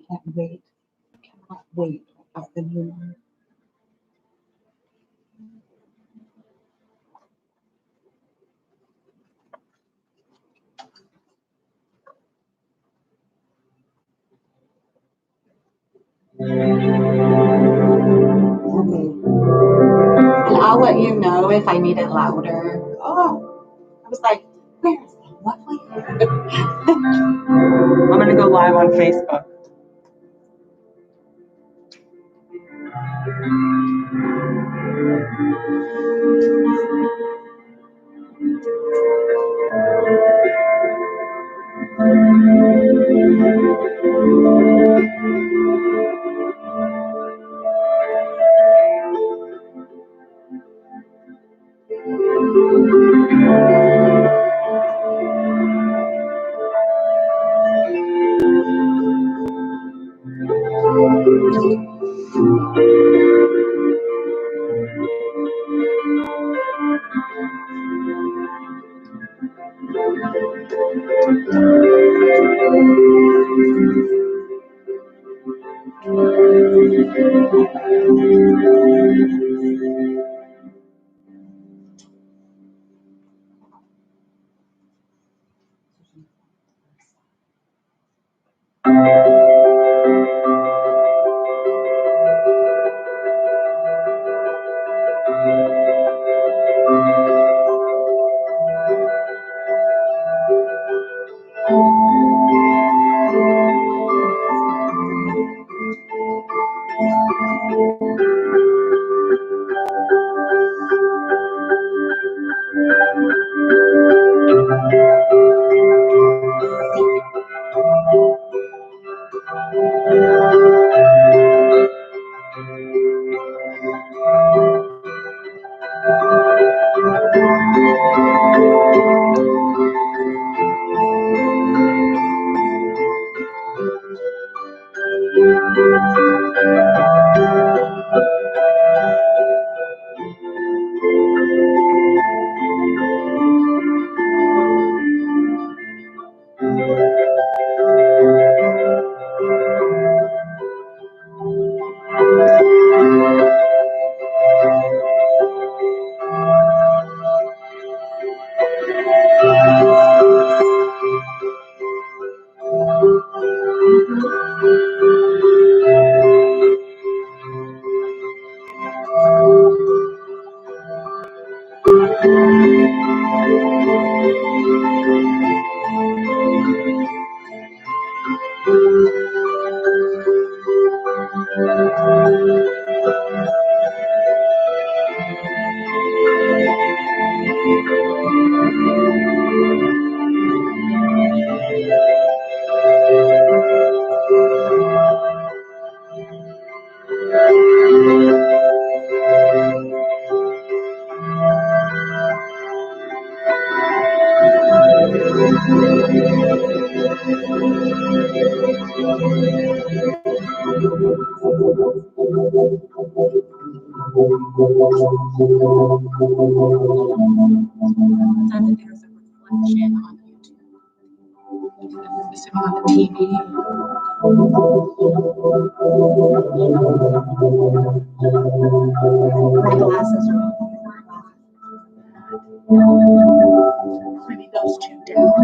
Can't wait. Cannot wait about the new one. And I'll let you know if I need it louder. Oh, I was like, where's the lovely? I'm going to go live on Facebook. There's a reflection on YouTube. Assuming on the TV. My glasses are maybe those two down.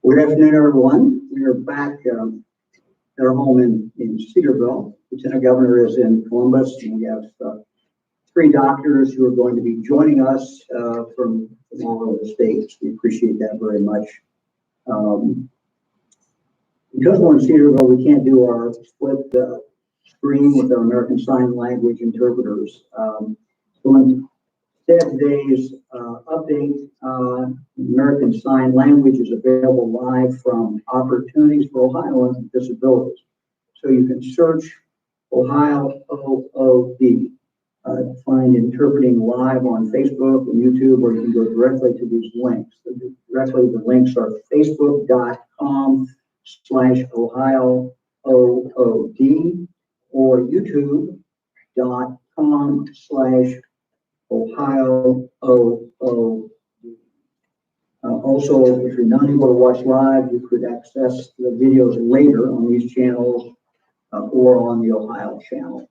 Good afternoon, everyone. We are back at our home in Cedarville. Lieutenant Governor is in Columbus, and we have three doctors who are going to be joining us from all over the states. We appreciate that very much. Because we're in Cedarville, we can't do our split screen with our American Sign Language interpreters. So instead, today's update, American Sign Language is available live from Opportunities for Ohioans with Disabilities. So you can search Ohio OOD, find interpreting live on Facebook and YouTube, or you can go directly to these links. The links are facebook.com/Ohio OOD or youtube.com/Ohio OOD. Also, if you're not able to watch live, you could access the videos later on these channels or on the Ohio channel.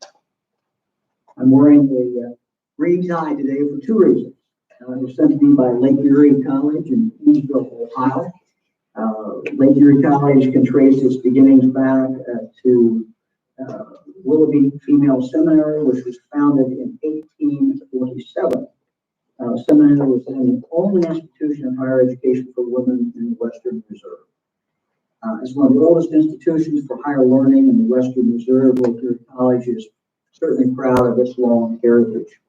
I'm wearing a green tie today for two reasons. It was sent to me by Lake Erie College in Evansville, Ohio. Lake Erie College can trace its beginnings back to Willoughby Female Seminary, which was founded in 1847. Seminary was then the only institution of higher education for women in the Western Reserve. As one of the oldest institutions for higher learning in the Western Reserve, Lake Erie College is certainly proud of its long heritage.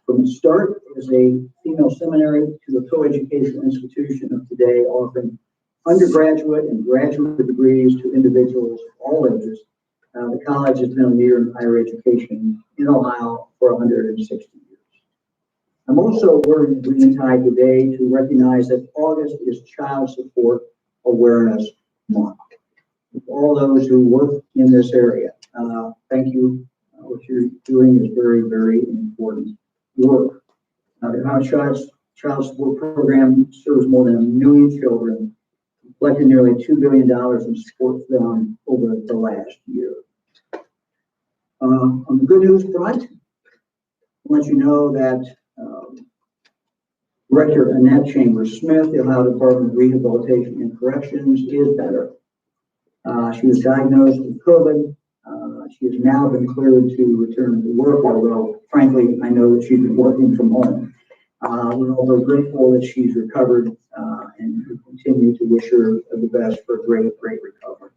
From the start as a female seminary to the co-educational institution of today, offering undergraduate and graduate degrees to individuals of all ages, the college has been a leader in higher education in Ohio for 160 years. I'm also wearing a green tie today to recognize that August is Child Support Awareness Month. All those who work in this area, thank you. What you're doing is very, very important work. The Ohio Child Support Program serves more than 1 million children, collected nearly $2 billion in support for them over the last year. On the good news front, I'll let you know that Director Annette Chambers-Smith, the Ohio Department of Rehabilitation and Corrections, is better. She was diagnosed with COVID. She has now been cleared to return to work, although, frankly, I know that she's been working from home. We're also grateful that she's recovered and we continue to wish her the best for a great recovery.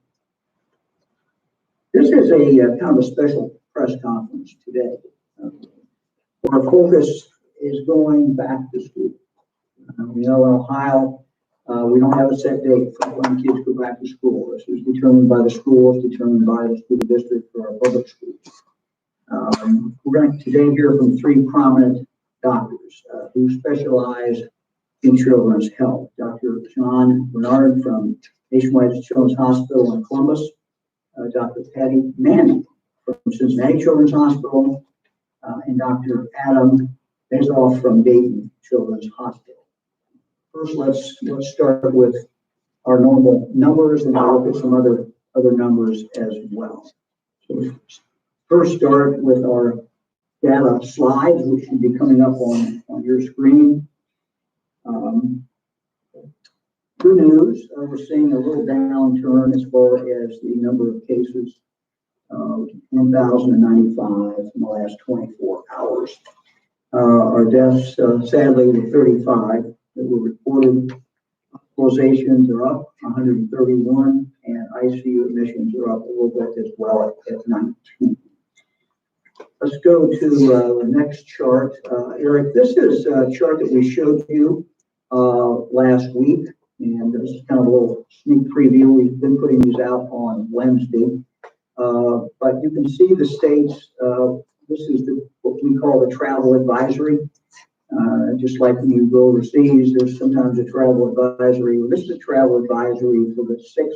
This is a kind of a special press conference today. Our focus is going back to school. We know in Ohio, we don't have a set date for when kids go back to school. This is determined by the schools, determined by the school district for our public schools. We're going to today hear from three prominent doctors who specialize in children's health. Dr. John Bernard from Nationwide Children's Hospital in Columbus, Dr. Patty Manning from Cincinnati Children's Hospital, and Dr. Adam Bezoff from Dayton Children's Hospital. First, let's start with our normal numbers, and I'll look at some other numbers as well. So first, start with our data slides, which should be coming up on your screen. Good news, we're seeing a little downturn as far as the number of cases, 1,095 in the last 24 hours. Our deaths, sadly, were 35 that were reported. Hospitalizations are up 131, and ICU admissions are up a little bit as well at 19. Let's go to the next chart. Eric, this is a chart that we showed you last week, and this is kind of a little sneak preview. We've been putting these out on Wednesday, but you can see the states. This is what we call the travel advisory. Just like when you go overseas, there's sometimes a travel advisory. Well, this is a travel advisory for the 6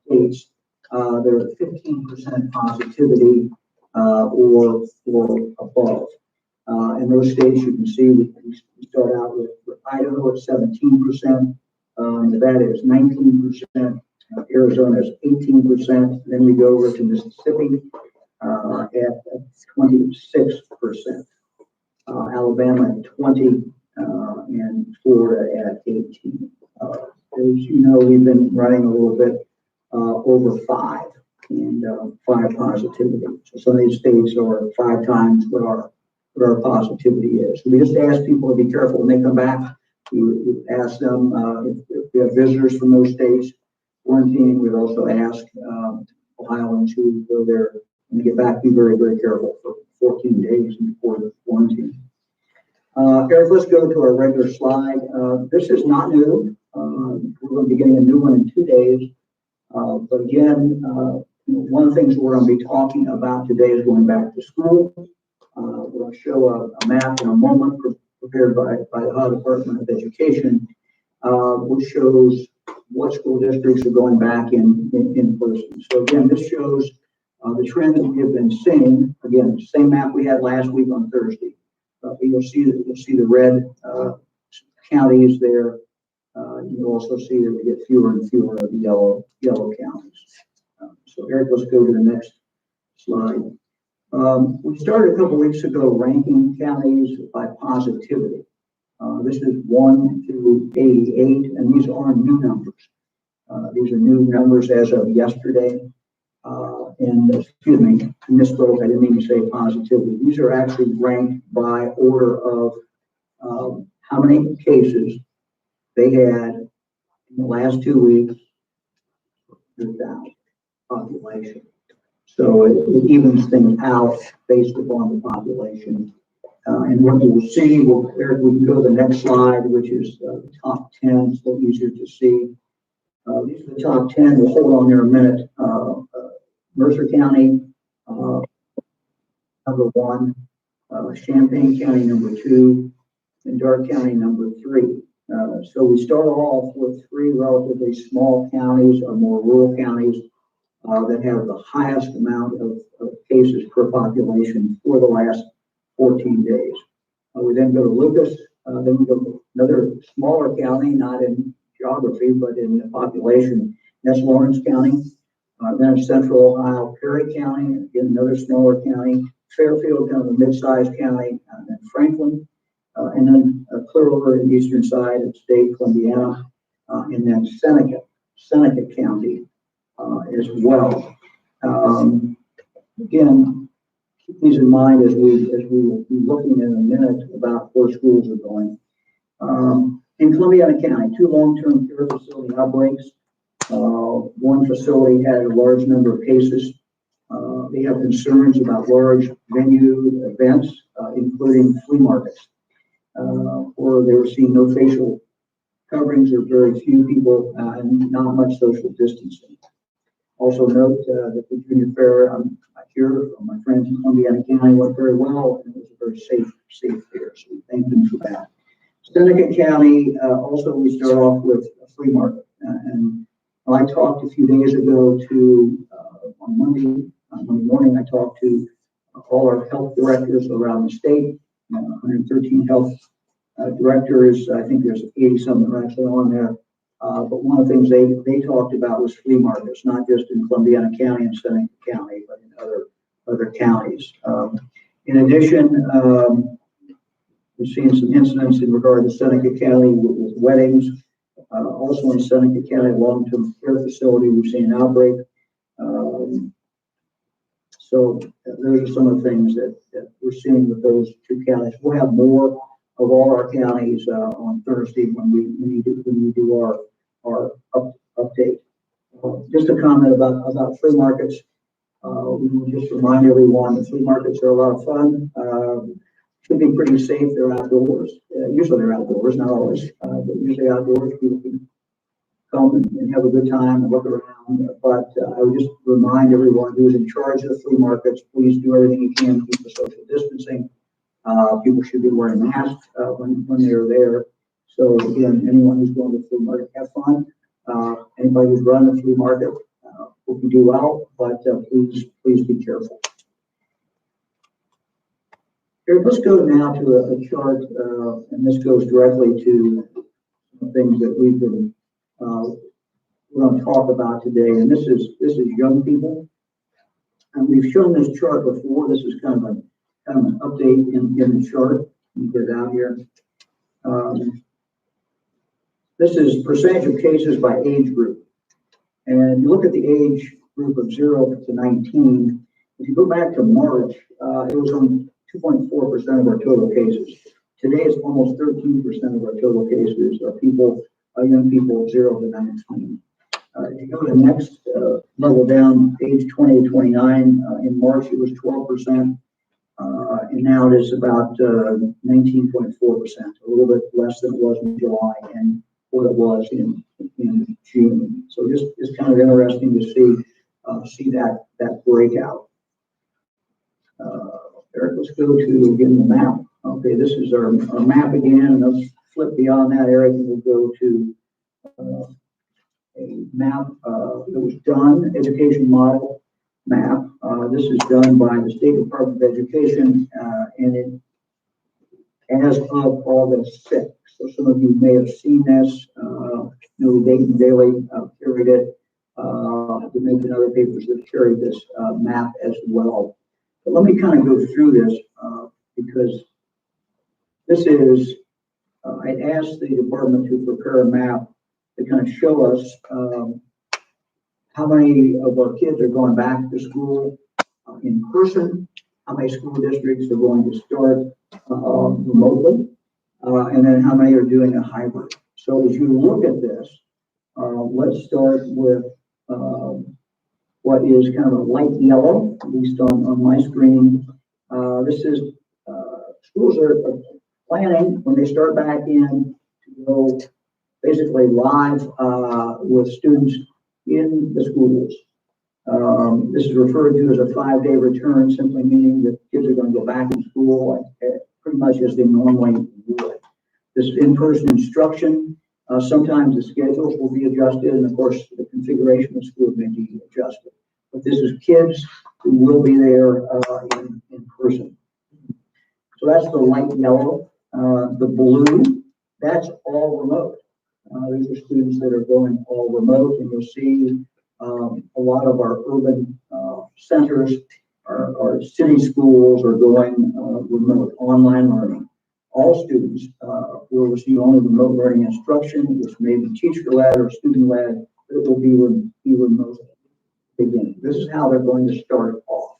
states. There are 15% positivity or above. In those states, you can see we start out with Idaho at 17%, Nevada is 19%, Arizona is 18%. Then we go over to Mississippi at 26%. Alabama at 20, and Florida at 18. As you know, we've been running a little bit over 5 and 5 positivity. So some of these states are 5 times what our positivity is. So we just ask people to be careful when they come back. We ask them if we have visitors from those states quarantining. We'd also ask Ohioans who go there when they get back, be very, very careful for 14 days before the quarantine. Eric, let's go to our regular slide. This is not new. We're going to be getting a new one in 2 days. But again, one of the things we're going to be talking about today is going back to school. We're going to show a map in a moment prepared by the Ohio Department of Education, which shows what school districts are going back in person. So again, this shows the trend that we have been seeing. Again, same map we had last week on Thursday. You'll see the red counties there. You'll also see that we get fewer and fewer of the yellow counties. So Eric, let's go to the next slide. We started a couple weeks ago ranking counties by positivity. This is 1 to 88, and these are new numbers. These are new numbers as of yesterday. And excuse me, I misspoke. I didn't mean to say positivity. These are actually ranked by order of how many cases they had in the last 2 weeks without population. So it evens things out based upon the population. And what you will see, Eric, we can go to the next slide, which is the top 10. It's a little easier to see. These are the top 10. We'll hold on there a minute. Mercer County, number 1, Champaign County, number 2, and Darke County, number 3. So we start off with 3 relatively small counties or more rural counties that have the highest amount of cases per population for the last 14 days. We then go to Lucas, then we go to another smaller county, not in geography, but in the population. That's Lawrence County. Then Central Ohio, Perry County, again, another smaller county. Fairfield, kind of a mid-sized county, and then Franklin, and then clear over in the eastern side of state, Columbiana, and then Seneca County as well. Again, keep these in mind as we will be looking in a minute about where schools are going. In Columbiana County, 2 long-term care facility outbreaks. One facility had a large number of cases. They have concerns about large venue events, including flea markets, where they were seeing no facial coverings or very few people and not much social distancing. Also note that the junior fair here from my friends in Columbiana County went very well, and it was a very safe fair, so we thank them for that. Seneca County, also we start off with a flea market, and I talked a few days ago to, on Monday morning, I talked to all our health directors around the state, 113 health directors. I think there's 80 some that are actually on there. But one of the things they talked about was flea markets, not just in Columbiana County and Seneca County, but in other counties. In addition, we've seen some incidents in regard to Seneca County with weddings. Also in Seneca County long-term care facility, we've seen an outbreak. So those are some of the things that we're seeing with those two counties. We'll have more of all our counties on Thursday when we do our update. Just a comment about flea markets. We will just remind everyone that flea markets are a lot of fun. Should be pretty safe. They're outdoors. Usually they're outdoors, not always, but usually outdoors. People can come and have a good time and look around. But I would just remind everyone who's in charge of the flea markets, please do everything you can to keep the social distancing. People should be wearing masks when they're there. So again, anyone who's going to the flea market, have fun. Anybody who's running the flea market, hope you do well, but please be careful. Here, let's go now to a chart, and this goes directly to things that we've been we're going to talk about today. And this is young people, and we've shown this chart before. This is kind of an update in the chart. Let me get it out here. This is percentage of cases by age group. And you look at the age group of 0 to 19. If you go back to March, it was on 2.4% of our total cases. Today, it's almost 13% of our total cases are young people 0 to 19. If you go to the next level down, age 20 to 29, in March, it was 12%. And now it is about 19.4%, a little bit less than it was in July and what it was in June. So it's kind of interesting to see that breakout. Eric, let's go to again the map. Okay, this is our map again, and let's flip beyond that, Eric, and we'll go to a map that was done, education model map. This is done by the State Department of Education, and it as of August 6th. So some of you may have seen this. Dayton Daily carried it. There may have been other papers that carried this map as well. But let me kind of go through this because this is, I asked the department to prepare a map to kind of show us how many of our kids are going back to school in person, how many school districts are going to start remotely, and then how many are doing a hybrid. So as you look at this, let's start with what is kind of a light yellow, at least on my screen. This is schools are planning when they start back in to go basically live with students in the schools. This is referred to as a 5-day return, simply meaning that kids are going to go back in school pretty much as they normally would. This in-person instruction, sometimes the schedules will be adjusted, and of course the configuration of school may be adjusted. But this is kids who will be there in person. So that's the light yellow. The blue, that's all remote. These are students that are going all remote, and you'll see a lot of our urban centers, our city schools are going remote, online learning. All students will receive only remote learning instruction, which may be teacher-led or student-led, but it will be remote beginning. This is how they're going to start off.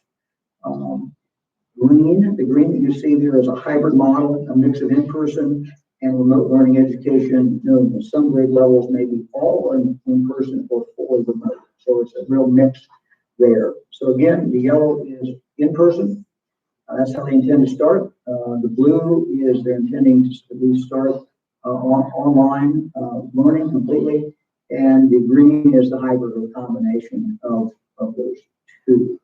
The green that you see there is a hybrid model, a mix of in-person and remote learning education, knowing that some grade levels may be all in person or fully remote. So it's a real mix there. So again, the yellow is in person. That's how they intend to start. The blue is they're intending to at least start online learning completely. And the green is the hybrid or combination of those two.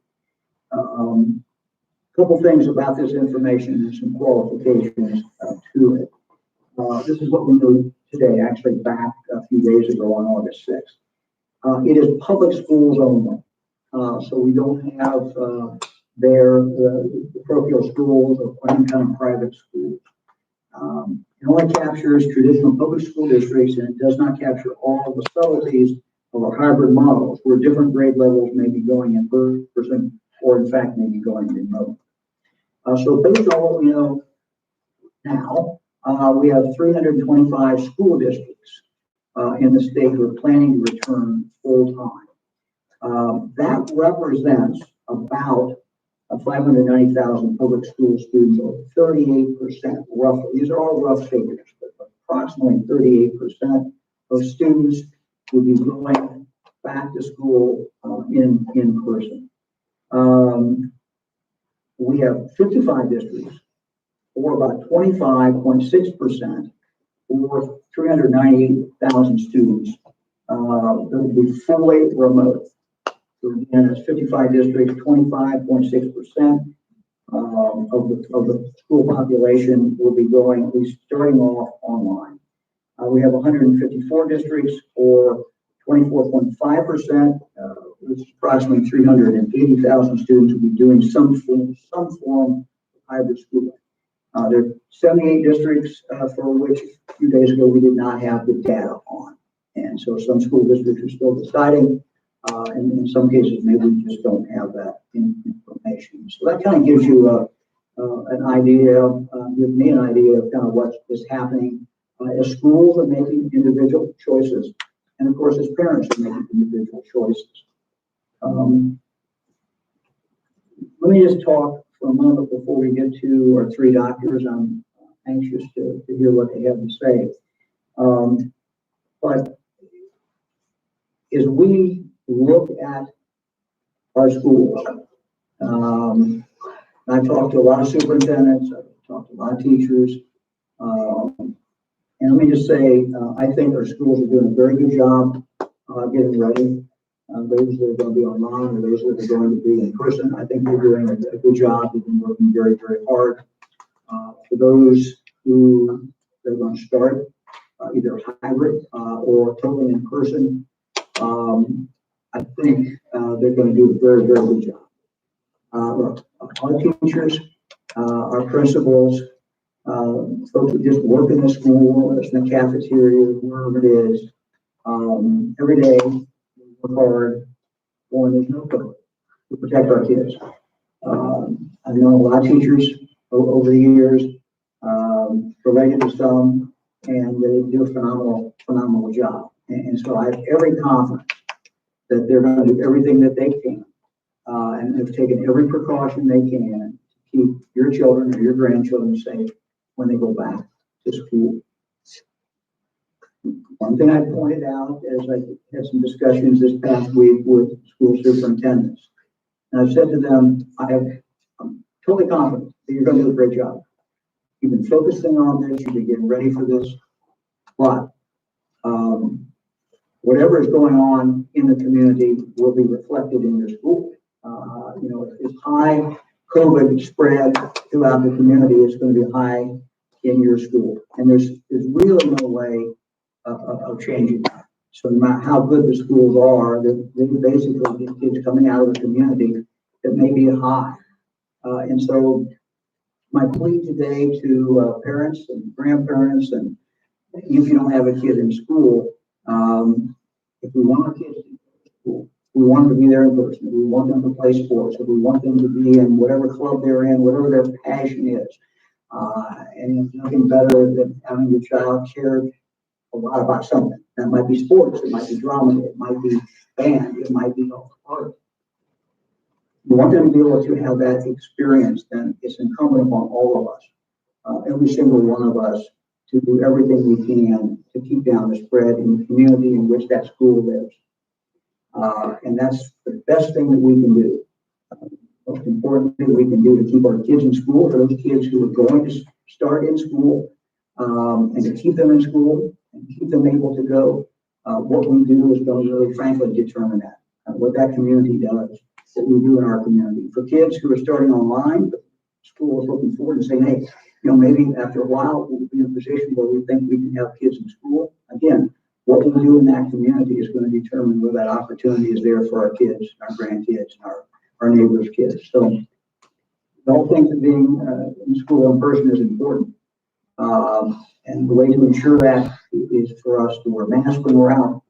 A couple things about this information and some qualifications to it. This is what we know today, actually back a few days ago on August 6th. It is public schools only. So we don't have the parochial schools or any kind of private schools. It only captures traditional public school districts, and it does not capture all of the subtleties of our hybrid models where different grade levels may be going in person or in fact may be going remote. So based on what we know now, we have 325 school districts in the state who are planning to return full-time. That represents about 590,000 public school students, or 38% roughly. These are all rough figures, but approximately 38% of students would be going back to school in person. We have 55 districts, or about 25.6%, or 398,000 students that will be fully remote. So again, that's 55 districts, 25.6% of the school population will be going, at least starting off online. We have 154 districts, or 24.5%, which is approximately 380,000 students will be doing some form of hybrid schooling. There are 78 districts for which a few days ago we did not have the data on. And so some school districts are still deciding, and in some cases, maybe we just don't have that information. So that kind of gives you an idea, gives me an idea of kind of what is happening as schools are making individual choices. And of course, as parents are making individual choices. Let me just talk for a moment before we get to our three doctors. I'm anxious to hear what they have to say. But as we look at our schools, I've talked to a lot of superintendents, I've talked to a lot of teachers, and let me just say, I think our schools are doing a very good job getting ready. Those that are going to be online or those that are going to be in person, I think they're doing a good job. They've been working very, very hard. For those who are going to start either hybrid or totally in person, I think they're going to do a very, very good job. Our teachers, our principals, folks who just work in the school, whether it's in the cafeteria, wherever it is, every day we work hard when there's no COVID to protect our kids. I've known a lot of teachers over the years, related to some, and they do a phenomenal job. And so I have every confidence that they're going to do everything that they can, and have taken every precaution they can to keep your children or your grandchildren safe when they go back to school. One thing I pointed out as I had some discussions this past week with school superintendents, and I've said to them, I'm totally confident that you're going to do a great job. You've been focusing on this, you've been getting ready for this, but whatever is going on in the community will be reflected in your school. If high COVID spread throughout the community, it's going to be high in your school. And there's really no way of changing that. So no matter how good the schools are, they basically get kids coming out of the community that may be high. And so my plea today to parents and grandparents, and if you don't have a kid in school, if we want our kids to go to school, we want them to be there in person, we want them to play sports, if we want them to be in whatever club they're in, whatever their passion is. And there's nothing better than having your child care a lot about something. That might be sports, it might be drama, it might be band, it might be art. You want them to be able to have that experience, then it's incumbent upon all of us, every single one of us, to do everything we can to keep down the spread in the community in which that school lives. And that's the best thing that we can do. Most important thing we can do to keep our kids in school, for those kids who are going to start in school, and to keep them in school and keep them able to go. What we do is going to really, frankly, determine that, what that community does, what we do in our community. For kids who are starting online, the school is looking forward and saying, hey, maybe after a while we'll be in a position where we think we can have kids in school. Again, what we do in that community is going to determine whether that opportunity is there for our kids, our grandkids, our neighbors' kids. So don't think that being in school in person is important. And the way to ensure that is for us to wear masks when we're out,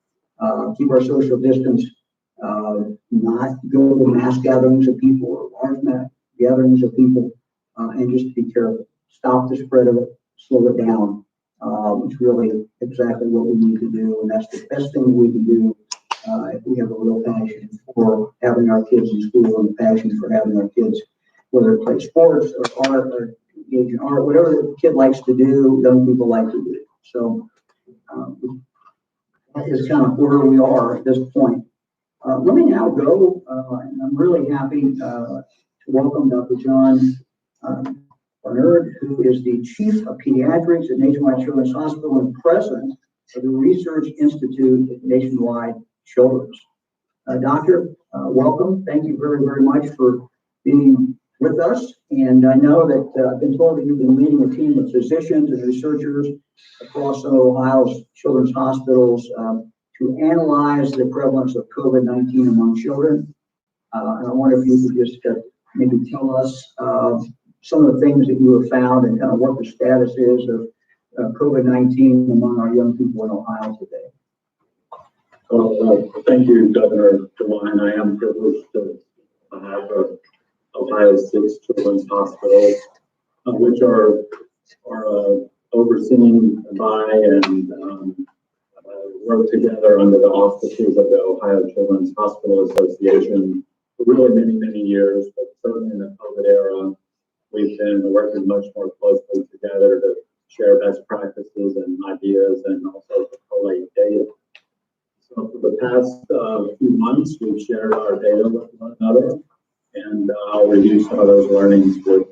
keep our social distance, not go to mass gatherings of people or large mass gatherings of people, and just be careful. Stop the spread of it, slow it down, It's really exactly what we need to do, and that's the best thing we can do if we have a real passion for having our kids in school and a passion for having our kids, whether they play sports or art or engage in art, whatever the kid likes to do, young people like to do. So that is kind of where we are at this point. Let me now go, and I'm really happy to welcome Dr. John Barnard, who is the Chief of Pediatrics at Nationwide Children's Hospital and President of the Research Institute at Nationwide Children's. Doctor, welcome. Thank you very, very much for being with us. And I know that I've been told that you've been leading a team of physicians and researchers across some of Ohio's children's hospitals to analyze the prevalence of COVID-19 among children. And I wonder if you could just maybe tell us some of the things that you have found and kind of what the status is of COVID-19 among our young people in Ohio today. Well, thank you, Governor DeWine. I am privileged to have Ohio's 6 children's hospitals, which are overseen by and work together under the auspices of the Ohio Children's Hospital Association for really many, many years, but certainly in the COVID era, we've been working much more closely together to share best practices and ideas and also to collate data. So for the past few months, we've shared our data with one another, and I'll review some of those learnings with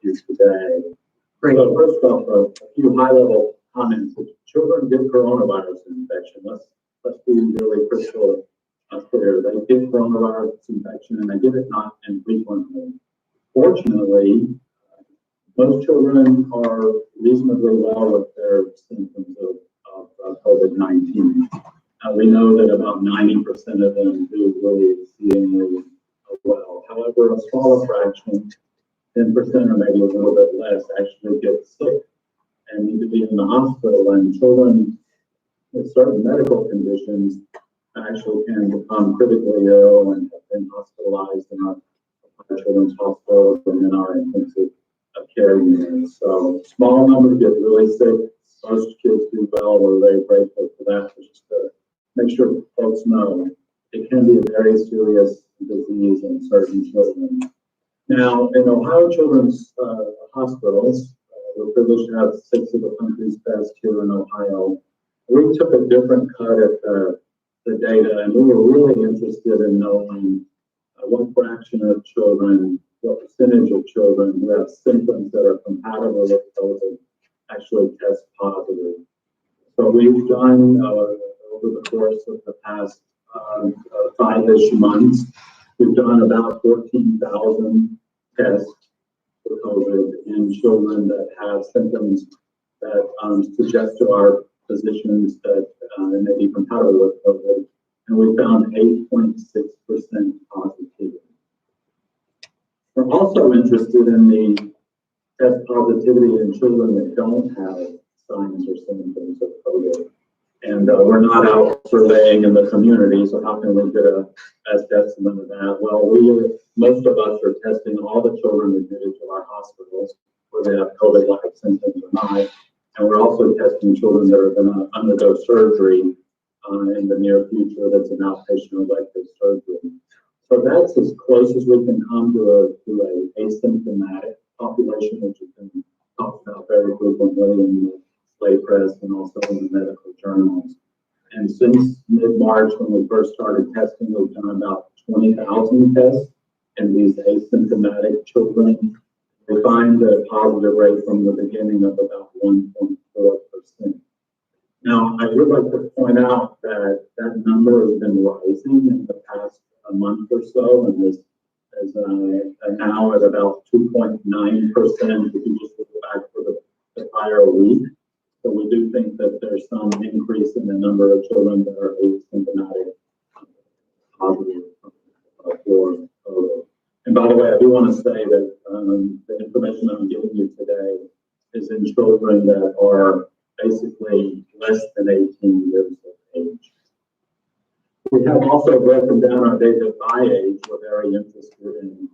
you today. Great. So first off, a few high-level comments. If children get coronavirus infection, let's be really crystal clear. They get coronavirus infection and they get it not infrequently. Fortunately, most children are reasonably well with their symptoms of COVID-19. We know that about 90% of them do really exceedingly well. However, a smaller fraction, 10% or maybe a little bit less, actually get sick and need to be in the hospital. And children with certain medical conditions actually can become critically ill and have been hospitalized in our children's hospitals and in our intensive care units. So small numbers get really sick. Most kids do well. We're very grateful for that. Just to make sure folks know it can be a very serious disease in certain children. Now, in Ohio Children's Hospitals, we're privileged to have 6 of the country's best here in Ohio. We took a different cut at the data, and we were really interested in knowing what fraction of children, what percentage of children who have symptoms that are compatible with COVID actually test positive. So we've done over the course of the past 5-ish months, we've done about 14,000 tests for COVID in children that have symptoms that suggest to our physicians that they may be compatible with COVID, and we found 8.6% positivity. We're also interested in the test positivity in children that don't have signs or symptoms of COVID. And we're not out surveying in the community, so how can we get a best estimate of that? Well, most of us are testing all the children admitted to our hospitals, whether they have COVID-like symptoms or not. And we're also testing children that are going to undergo surgery in the near future. That's an outpatient elective surgery. So that's as close as we can come to a asymptomatic population, which has been talked about very frequently in the lay press and also in the medical journals. And since mid-March, when we first started testing, we've done about 20,000 tests in these asymptomatic children. We find a positive rate from the beginning of about 1.4%. Now, I would like to point out that that number has been rising in the past month or so, and is now at about 2.9% if you just look back for the prior week. So we do think that there's some increase in the number of children that are asymptomatic positive for COVID. And by the way, I do want to say that the information I'm giving you today is in children that are basically less than 18 years of age. We have also broken down our data by age. We're very interested in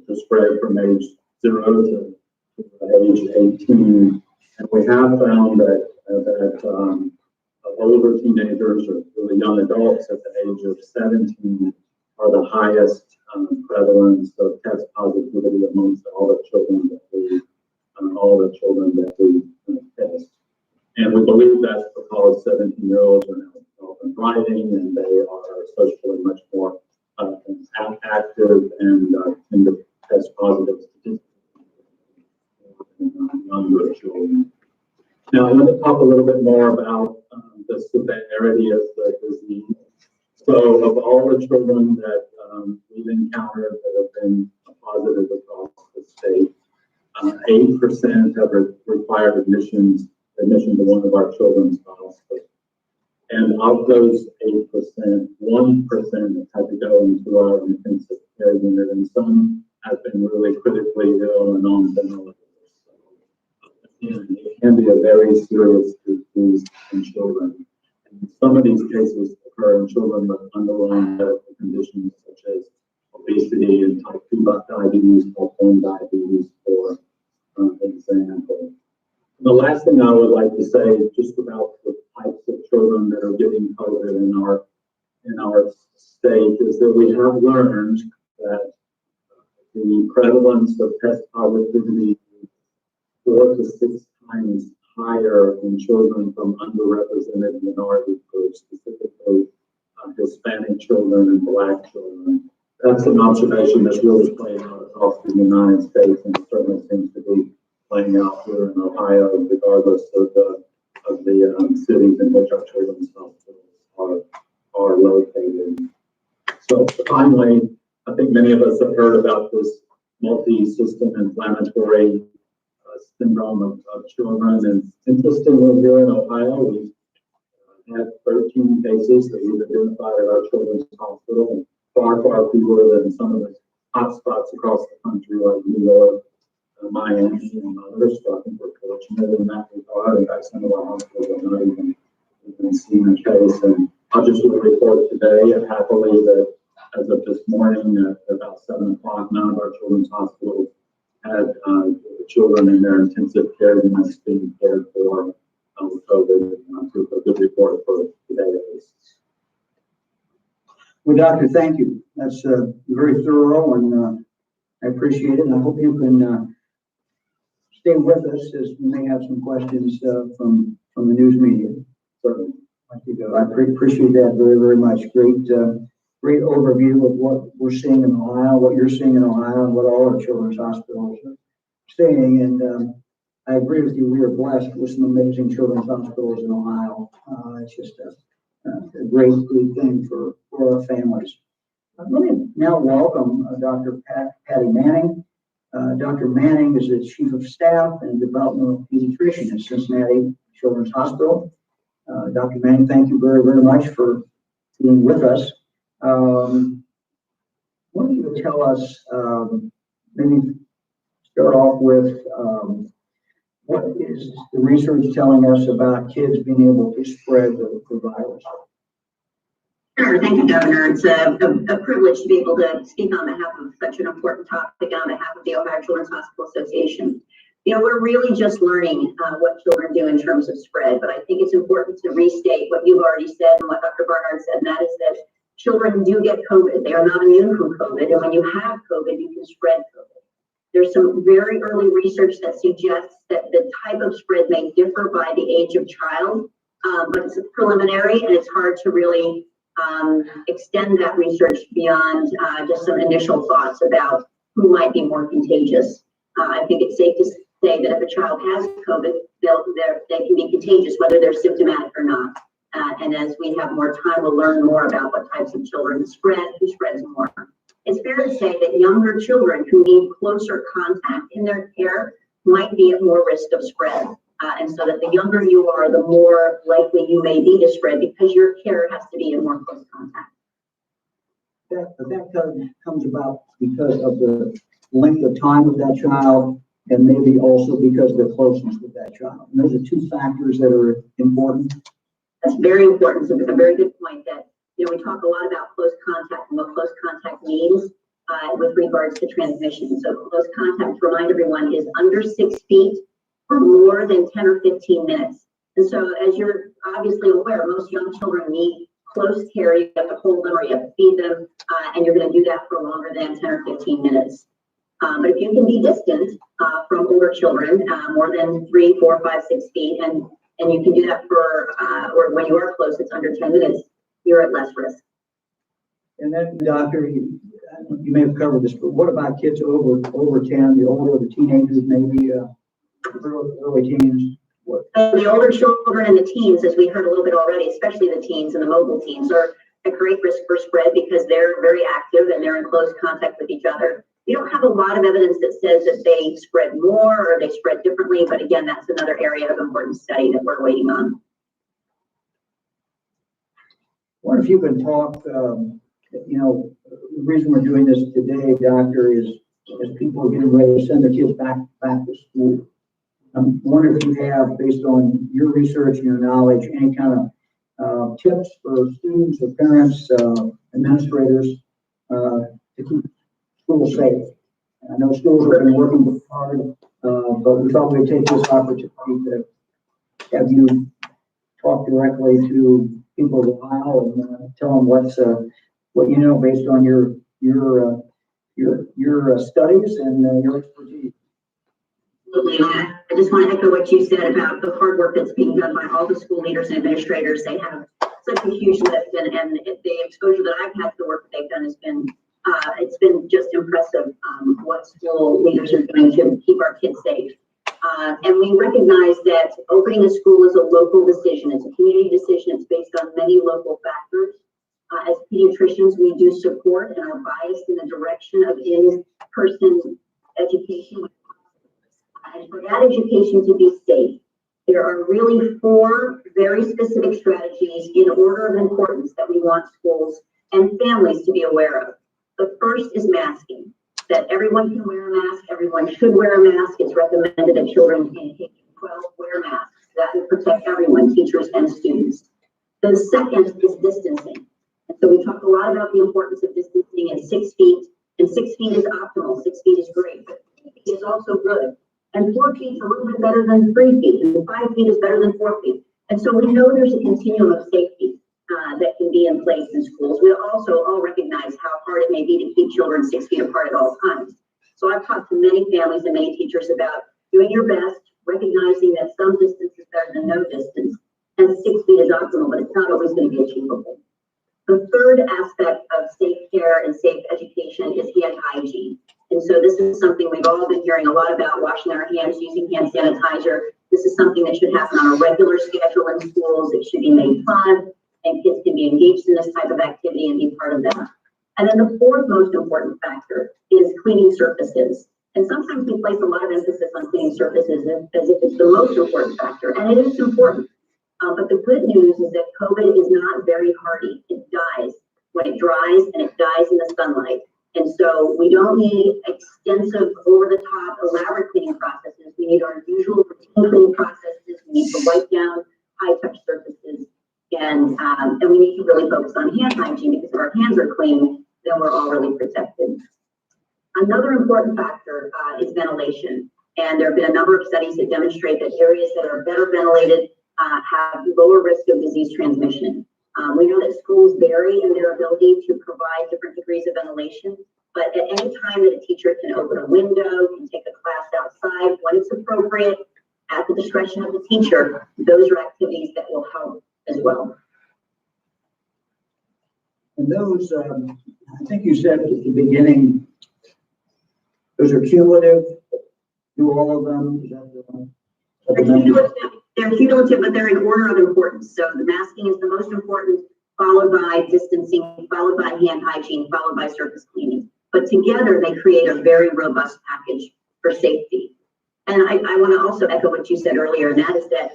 the spread from age 0 to age 18. And we have found that older teenagers or really young adults at the age of 17 are the highest prevalence of test positivity amongst all the children that we test. And we believe that's because 17-year-olds are now often driving and they are socially much more active and tend to test positive statistically in younger children. Now, I'm going to talk a little bit more about the severity of the disease. So, of all the children that we've encountered that have been positive across the state, 8% have required admission to one of our children's hospitals. And of those 8%, 1% had to go into our intensive care unit, and some have been really critically ill and on ventilators. It can be a very serious disease in children. And some of these cases occur in children with underlying medical conditions such as obesity and type 2 diabetes, type 1 diabetes, for example. The last thing I would like to say just about the types of children that are getting COVID in our state is that we have learned that the prevalence of test positivity is 4 to 6 times higher in children from underrepresented minority groups, specifically Hispanic children and Black children. That's an observation that's really playing out across the United States, and it certainly seems to be playing out here in Ohio, regardless of the cities in which our children's hospitals are located. So finally, I think many of us have heard about this multi-system inflammatory syndrome of children, and interestingly here in Ohio, we've had 13 cases that we've identified at our children's hospital, and far fewer than some of the hotspots across the country like New York, Miami, and others. So I think we're fortunate in that regard. In fact, some of our hospitals are not even seeing a case. And I'll just report today, happily, that as of this morning at about 7 o'clock, none of our children's hospitals had children in their intensive care units being cared for with COVID. A good report for today at least. Well, Doctor, thank you. That's very thorough, and I appreciate it. And I hope you can stay with us as we may have some questions from the news media. Certainly. Thank you. I appreciate that very much. Great overview of what we're seeing in Ohio, what you're seeing in Ohio, and what all our children's hospitals are seeing. And I agree with you. We are blessed with some amazing children's hospitals in Ohio. It's just a great thing for our families. Let me now welcome Dr. Patty Manning. Dr. Manning is the Chief of Staff and Developmental Pediatrician at Cincinnati Children's Hospital. Dr. Manning, thank you very much for being with us. I want you to tell us, maybe start off with what is the research telling us about kids being able to spread the virus? Sure, thank you, Governor. It's a privilege to be able to speak on behalf of such an important topic on behalf of the Ohio Children's Hospital Association. You know, we're really just learning what children do in terms of spread, but I think it's important to restate what you've already said and what Dr. Barnard said, and that is that children do get COVID. They are not immune from COVID, and when you have COVID, you can spread COVID. There's some very early research that suggests that the type of spread may differ by the age of child, but it's preliminary, and it's hard to really extend that research beyond just some initial thoughts about who might be more contagious. I think it's safe to say that if a child has COVID, they can be contagious, whether they're symptomatic or not. And as we have more time, we'll learn more about what types of children spread, who spreads more. It's fair to say that younger children who need closer contact in their care might be at more risk of spread. And so that the younger you are, the more likely you may be to spread because your care has to be in more close contact. That comes about because of the length of time of that child, and maybe also because of the closeness with that child. And those are two factors that are important. That's very important. So it's a very good point that, you know, we talk a lot about close contact and what close contact means. with regards to transmission. So close contact, to remind everyone, is under 6 feet for more than 10 or 15 minutes. And so as you're obviously aware, most young children need close care. You have to hold them or you have to feed them, and you're going to do that for longer than 10 or 15 minutes. But if you can be distant from older children, more than 3, 4, 5, 6 feet, and you can do that for, or when you are close, it's under 10 minutes, you're at less risk. And then, Doctor, you may have covered this, but what about kids over 10, the older, the teenagers, maybe early teens? What? The older children and the teens, as we heard a little bit already, especially the teens and the mobile teens, are at great risk for spread because they're very active and they're in close contact with each other. We don't have a lot of evidence that says that they spread more or they spread differently, but again, that's another area of important study that we're waiting on. I wonder if you can talk, the reason we're doing this today, Doctor, is as people are getting ready to send their kids back to school. I'm wondering if you have, based on your research and your knowledge, any kind of tips for students or parents, administrators, to keep schools safe. I know schools have been working hard, but we thought we'd take this opportunity to have you talk directly to people of Ohio and tell them what you know based on your studies and your expertise. Absolutely. I just want to echo what you said about the hard work that's being done by all the school leaders and administrators. They have such a huge lift, and the exposure that I've had to the work that they've done has been it's been just impressive what school leaders are doing to keep our kids safe. And we recognize that opening a school is a local decision. It's a community decision. It's based on many local factors. As pediatricians, we do support and are biased in the direction of in-person education. And for that education to be safe, there are really 4 very specific strategies in order of importance that we want schools and families to be aware of. The first is masking, that everyone can wear a mask, everyone should wear a mask. It's recommended that children in K-12 wear masks. That will protect everyone, teachers and students. The second is distancing. And so we talk a lot about the importance of distancing at 6 feet, and 6 feet is optimal. 6 feet is great, but 3 feet is also good. And 4 feet is a little bit better than 3 feet, and 5 feet is better than 4 feet. And so we know there's a continuum of safety that can be in place in schools. We also all recognize how hard it may be to keep children 6 feet apart at all times. So I've talked to many families and many teachers about doing your best, recognizing that some distance is better than no distance, and 6 feet is optimal, but it's not always going to be achievable. The third aspect of safe care and safe education is hand hygiene. And so this is something we've all been hearing a lot about, washing our hands, using hand sanitizer. This is something that should happen on a regular schedule in schools. It should be made fun, and kids can be engaged in this type of activity and be part of that. And then the fourth most important factor is cleaning surfaces. And sometimes we place a lot of emphasis on cleaning surfaces as if it's the most important factor, and it is important. But the good news is that COVID is not very hardy. It dies when it dries, and it dies in the sunlight. And so we don't need extensive, over-the-top, elaborate cleaning processes. We need our usual routine cleaning processes. We need to wipe down high-touch surfaces. And we need to really focus on hand hygiene, because if our hands are clean, then we're all really protected. Another important factor is ventilation. And there have been a number of studies that demonstrate that areas that are better ventilated have lower risk of disease transmission. We know that schools vary in their ability to provide different degrees of ventilation, but at any time that a teacher can open a window, can take a class outside when it's appropriate, at the discretion of the teacher, those are activities that will help as well. And those, I think you said at the beginning, those are cumulative. Do all of them? Is that They're cumulative, but they're in order of importance. So the masking is the most important, followed by distancing, followed by hand hygiene, followed by surface cleaning. But together they create a very robust package for safety. And I want to also echo what you said earlier, and that is that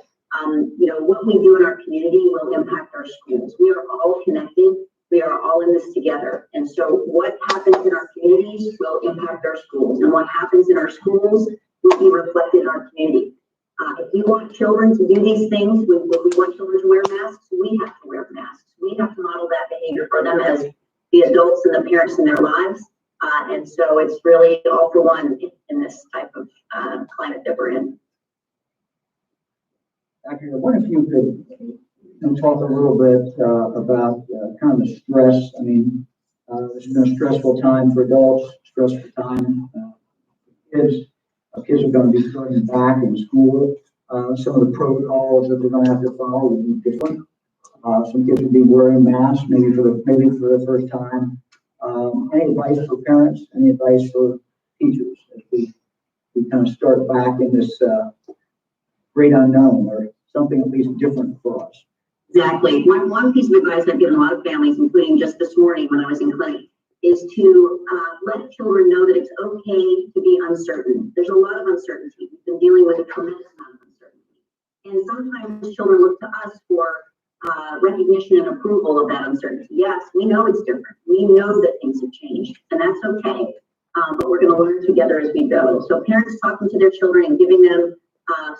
what we do in our community will impact our schools. We are all connected. We are all in this together. And so what happens in our communities will impact our schools. And what happens in our schools will be reflected in our community. If we want children to do these things, we want children to wear masks, we have to wear masks. We have to model that behavior for them as the adults and the parents in their lives. And so it's really all for one in this type of climate that we're in. Dr. I wonder if you could talk a little bit about kind of the stress. I mean, it's been a stressful time for adults, stressful time. Kids are going to be starting back in school. Some of the protocols that they're going to have to follow will be different. Some kids will be wearing masks, maybe for the first time. Any advice for parents? Any advice for teachers as we kind of start back in this great unknown, or something at least different for us? Exactly. One piece of advice I've given a lot of families, including just this morning when I was in clinic, is to let children know that it's okay to be uncertain. There's a lot of uncertainty. We've been dealing with a tremendous amount of uncertainty. And sometimes children look to us for recognition and approval of that uncertainty. Yes, we know it's different. We know that things have changed, and that's okay. But we're going to learn together as we go. So parents talking to their children and giving them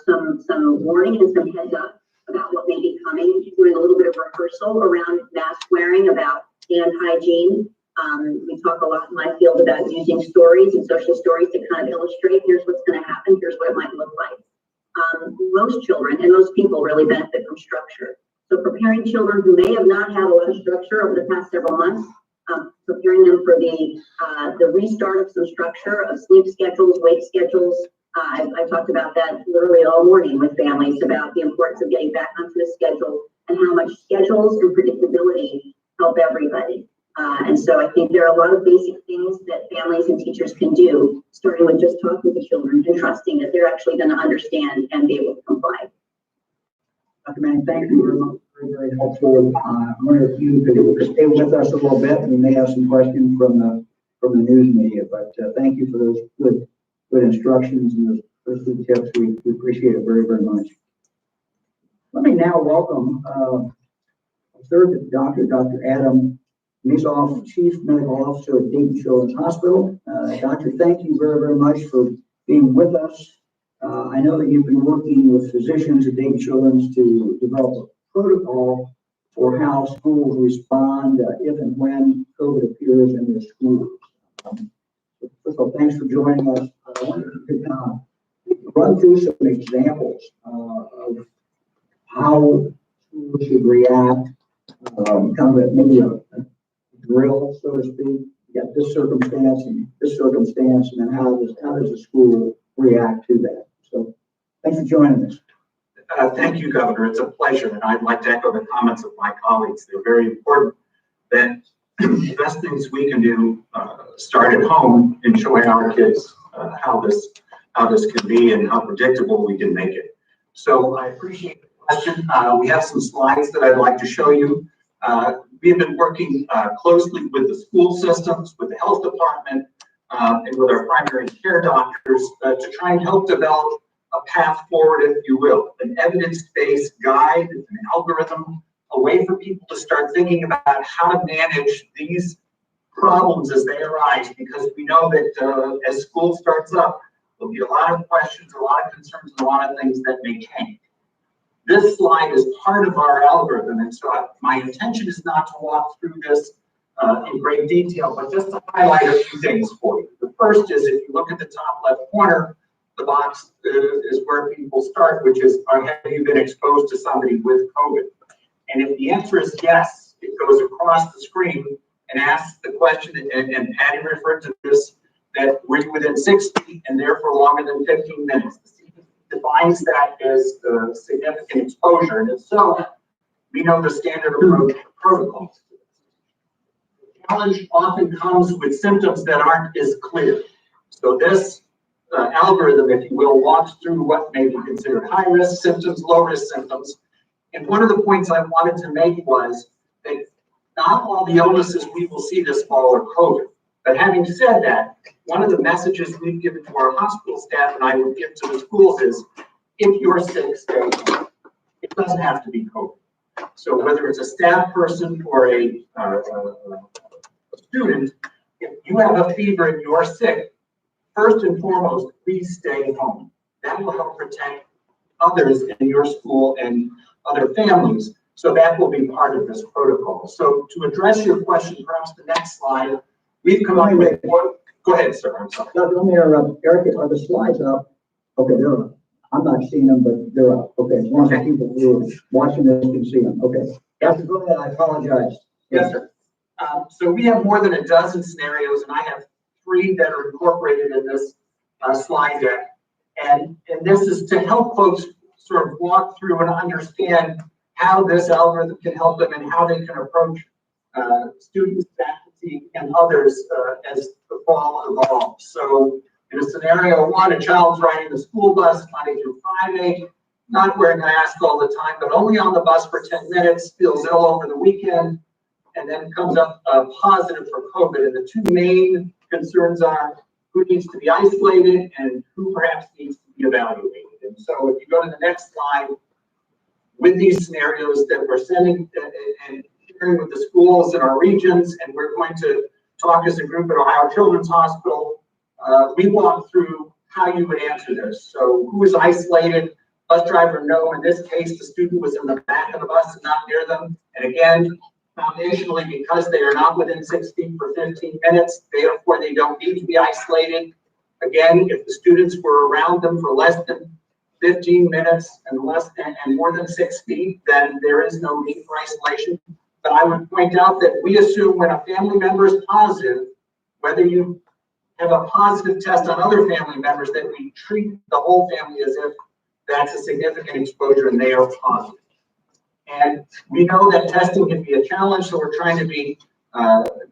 some warning and some heads up about what may be coming, doing a little bit of rehearsal around mask wearing, about hand hygiene. We talk a lot in my field about using stories and social stories to kind of illustrate, here's what's going to happen, here's what it might look like. Most children and most people really benefit from structure. So preparing children who may have not had a lot of structure over the past several months, preparing them for the restart of some structure of sleep schedules, wake schedules. I talked about that literally all morning with families about the importance of getting back onto the schedule and how much schedules and predictability help everybody. And so I think there are a lot of basic things that families and teachers can do, starting with just talking to children and trusting that they're actually going to understand and be able to comply. Dr. Manning, thank you very much. Very, very helpful. I wonder if you could stay with us a little bit. We may have some questions from the news media, but thank you for those good instructions and those good tips. We appreciate it very, very much. Let me now welcome third doctor, Dr. Adam Mesoff, Chief Medical Officer at Dayton Children's Hospital. Doctor, thank you very, very much for being with us. I know that you've been working with physicians at Dayton Children's to develop a protocol for how schools respond if and when COVID appears in their schools. First of all, thanks for joining us. I wonder if you could run through some examples of how schools should react, kind of maybe a drill, so to speak. You got this circumstance, and then how does the school react to that? So thanks for joining us. Thank you, Governor. It's a pleasure, and I'd like to echo the comments of my colleagues. They're very important that the best things we can do start at home and showing our kids how this can be and how predictable we can make it. So I appreciate the question. We have some slides that I'd like to show you. We have been working closely with the school systems, with the health department, and with our primary care doctors to try and help develop a path forward, if you will, an evidence-based guide, an algorithm, a way for people to start thinking about how to manage these problems as they arise, because we know that as school starts up, there'll be a lot of questions, a lot of concerns, and a lot of things that may change. This slide is part of our algorithm, and so my intention is not to walk through this in great detail, but just to highlight a few things for you. The first is, if you look at the top left corner, the box is where people start, which is, have you been exposed to somebody with COVID? And if the answer is yes, it goes across the screen and asks the question, and Patty referred to this, that were you within 6 feet and therefore longer than 15 minutes? The CDC defines that as significant exposure, and if so, we know the standard approach protocols. The challenge often comes with symptoms that aren't as clear. So this algorithm, if you will, walks through what may be considered high-risk symptoms, low-risk symptoms. And one of the points I wanted to make was that not all the illnesses we will see this fall are COVID. But having said that, one of the messages we've given to our hospital staff, and I would give to the schools, is if you're sick, stay home. It doesn't have to be COVID. So whether it's a staff person or a student, if you have a fever and you're sick, first and foremost, please stay home. That will help protect others in your school and other families. So that will be part of this protocol. So to address your question, perhaps the next slide, we've come up with one. Go ahead, sir, I'm sorry. Dr. Lemire, Eric, are the slides up? Okay, they're up. I'm not seeing them, but they're up. Okay, as long as the people who are watching this can see them. Okay. Doctor, go ahead. I apologize. Yes, sir. So we have more than a dozen scenarios, and I have 3 that are incorporated in this slide deck. And this is to help folks sort of walk through and understand how this algorithm can help them and how they can approach students, faculty, and others as the fall evolves. So in a scenario 1, a child's riding the school bus Monday through Friday, not wearing a mask all the time, but only on the bus for 10 minutes, feels ill over the weekend, and then comes up positive for COVID. And the 2 main concerns are who needs to be isolated and who perhaps needs to be evaluated. And so if you go to the next slide, with these scenarios that we're sending and sharing with the schools in our regions, and we're going to talk as a group at Ohio Children's Hospital, we walk through how you would answer this. So who is isolated? Bus driver, no. In this case, the student was in the back of the bus and not near them. And again, foundationally, because they are not within 6 feet for 15 minutes, therefore they don't need to be isolated. Again, if the students were around them for less than 15 minutes and more than 6 feet, then there is no need for isolation. But I would point out that we assume when a family member is positive, whether you have a positive test on other family members, that we treat the whole family as if that's a significant exposure and they are positive. And we know that testing can be a challenge, so we're trying to be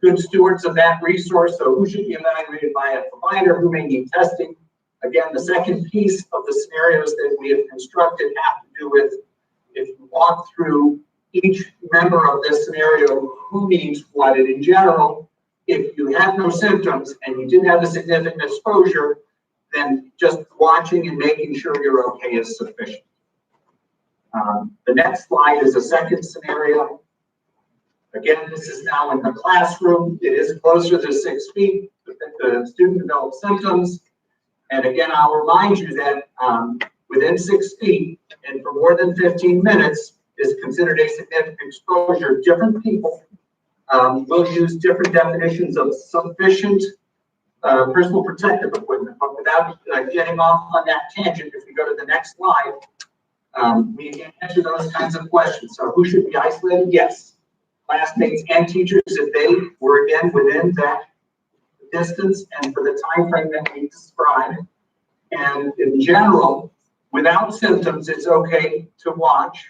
good stewards of that resource. So who should be evaluated by a provider, who may need testing? Again, the second piece of the scenarios that we have constructed have to do with, if you walk through each member of this scenario, who needs what. And in general, if you have no symptoms and you didn't have a significant exposure, then just watching and making sure you're okay is sufficient. The next slide is a second scenario. Again, this is now in the classroom. It is closer to 6 feet. The student develops symptoms. And again, I'll remind you that within 6 feet and for more than 15 minutes is considered a significant exposure. Different people will use different definitions of sufficient personal protective equipment, but without getting off on that tangent, if we go to the next slide, we can answer those kinds of questions. So who should be isolated? Yes, classmates and teachers if they were again within that distance and for the time frame that we described. And in general, without symptoms, it's okay to watch.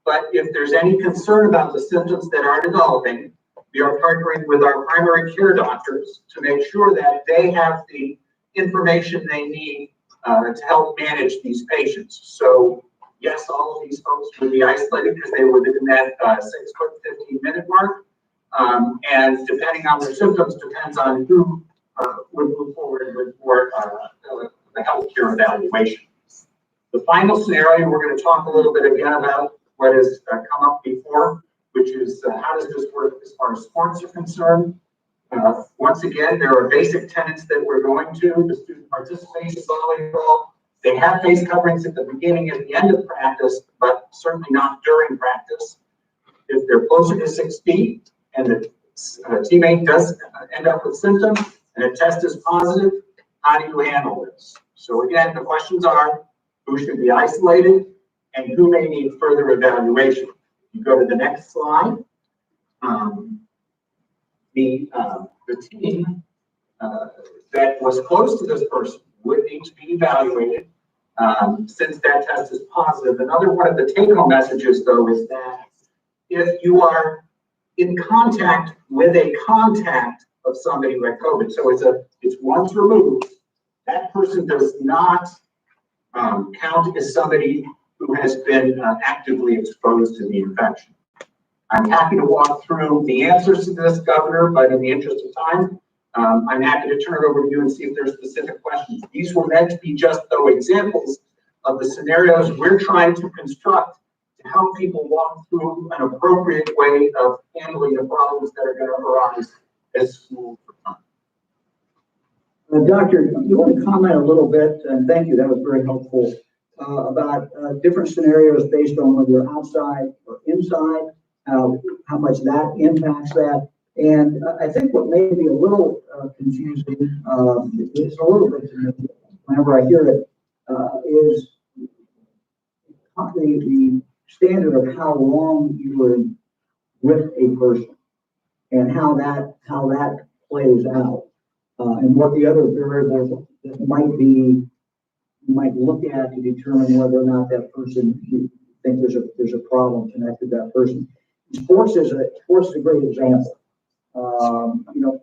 But if there's any concern about the symptoms that are developing, we are partnering with our primary care doctors to make sure that they have the information they need to help manage these patients. So yes, all of these folks would be isolated because they were within that 6 foot 15 minute mark. And depending on their symptoms, depends on who would move forward with more the healthcare evaluation. The final scenario, we're going to talk a little bit again about what has come up before, which is how does this work as far as sports are concerned. Once again, there are basic tenets that we're going to. The student participates in volleyball. They have face coverings at the beginning and the end of practice, but certainly not during practice. If they're closer to 6 feet and the teammate does end up with symptoms and a test is positive, how do you handle this? So again, the questions are, who should be isolated and who may need further evaluation? You go to the next slide. The team that was close to this person would need to be evaluated since that test is positive. Another one of the take-home messages, though, is that if you are in contact with a contact of somebody with COVID, so it's once removed, that person does not count as somebody who has been actively exposed to the infection. I'm happy to walk through the answers to this, Governor, but in the interest of time, I'm happy to turn it over to you and see if there's specific questions. These were meant to be just, though, examples of the scenarios we're trying to construct to help people walk through an appropriate way of handling the problems that are going to arise as schools return. Doctor, you want to comment a little bit, and thank you, that was very helpful, about different scenarios based on whether you're outside or inside, how much that impacts that. And I think what may be a little confusing, is a little bit to me, whenever I hear it, is the standard of how long you were with a person and how that plays out, and what the other variables that you might look at to determine whether or not that person, you think there's a problem connected to that person. Sports is a great example.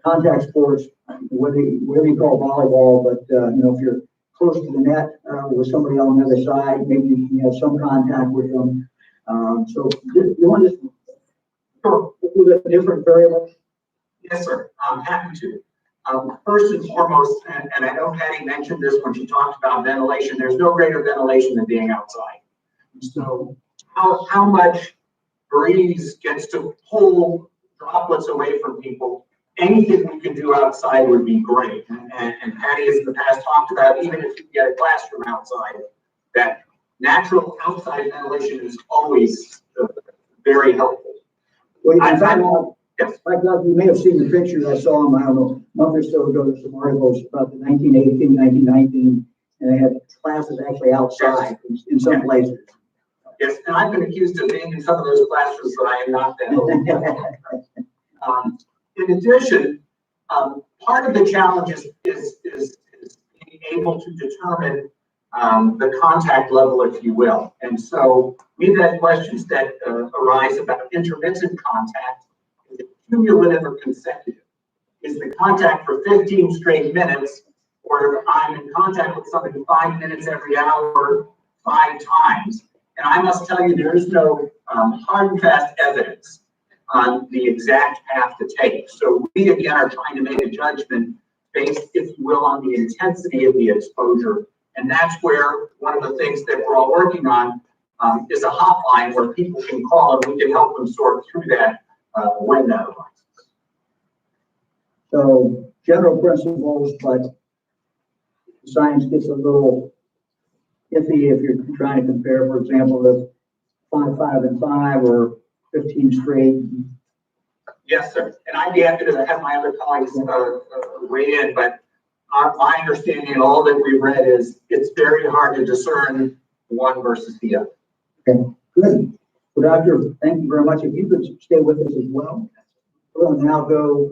Contact sports, whether you call volleyball, but if you're close to the net with somebody on the other side, maybe you can have some contact with them. So you want to go through the different variables? Yes, sir. I'm happy to. First and foremost, and I know Patty mentioned this when she talked about ventilation, there's no greater ventilation than being outside. So how much breeze gets to pull droplets away from people, anything we can do outside would be great. And Patty has in the past talked about, even if you get a classroom outside, that natural outside ventilation is always very helpful. Well, in fact, you may have seen the pictures I saw them, I don't know, a month or so ago, some articles about the 1918, 1919, and they had classes actually outside in some places. Yes, and I've been accused of being in some of those classrooms, but I am not that old. In addition, part of the challenge is being able to determine the contact level, if you will. And so we've had questions that arise about intermittent contact. Is it cumulative or consecutive? Is the contact for 15 straight minutes, or if I'm in contact with somebody 5 minutes every hour, 5 times? And I must tell you, there is no hard and fast evidence on the exact path to take. So we, again, are trying to make a judgment based, if you will, on the intensity of the exposure. And that's where one of the things that we're all working on is a hotline where people can call and we can help them sort through that window. So general principles, but science gets a little iffy if you're trying to compare, for example, the 5, 5, and 5 or 15 straight. Yes, sir. And I'd be happy to have my other colleagues weigh in, but my understanding of all that we've read is it's very hard to discern one versus the other. Okay, good. Well, Doctor, thank you very much. If you could stay with us as well. We'll now go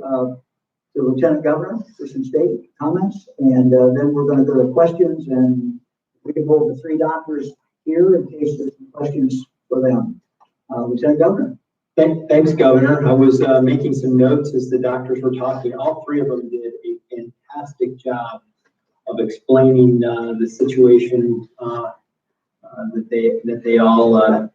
to Lieutenant Governor for some state comments, and then we're going to go to questions, and we can hold the 3 doctors here in case there's some questions for them. Lieutenant Governor. Thanks, Governor. I was making some notes as the doctors were talking. All 3 of them did a fantastic job of explaining the situation that they all the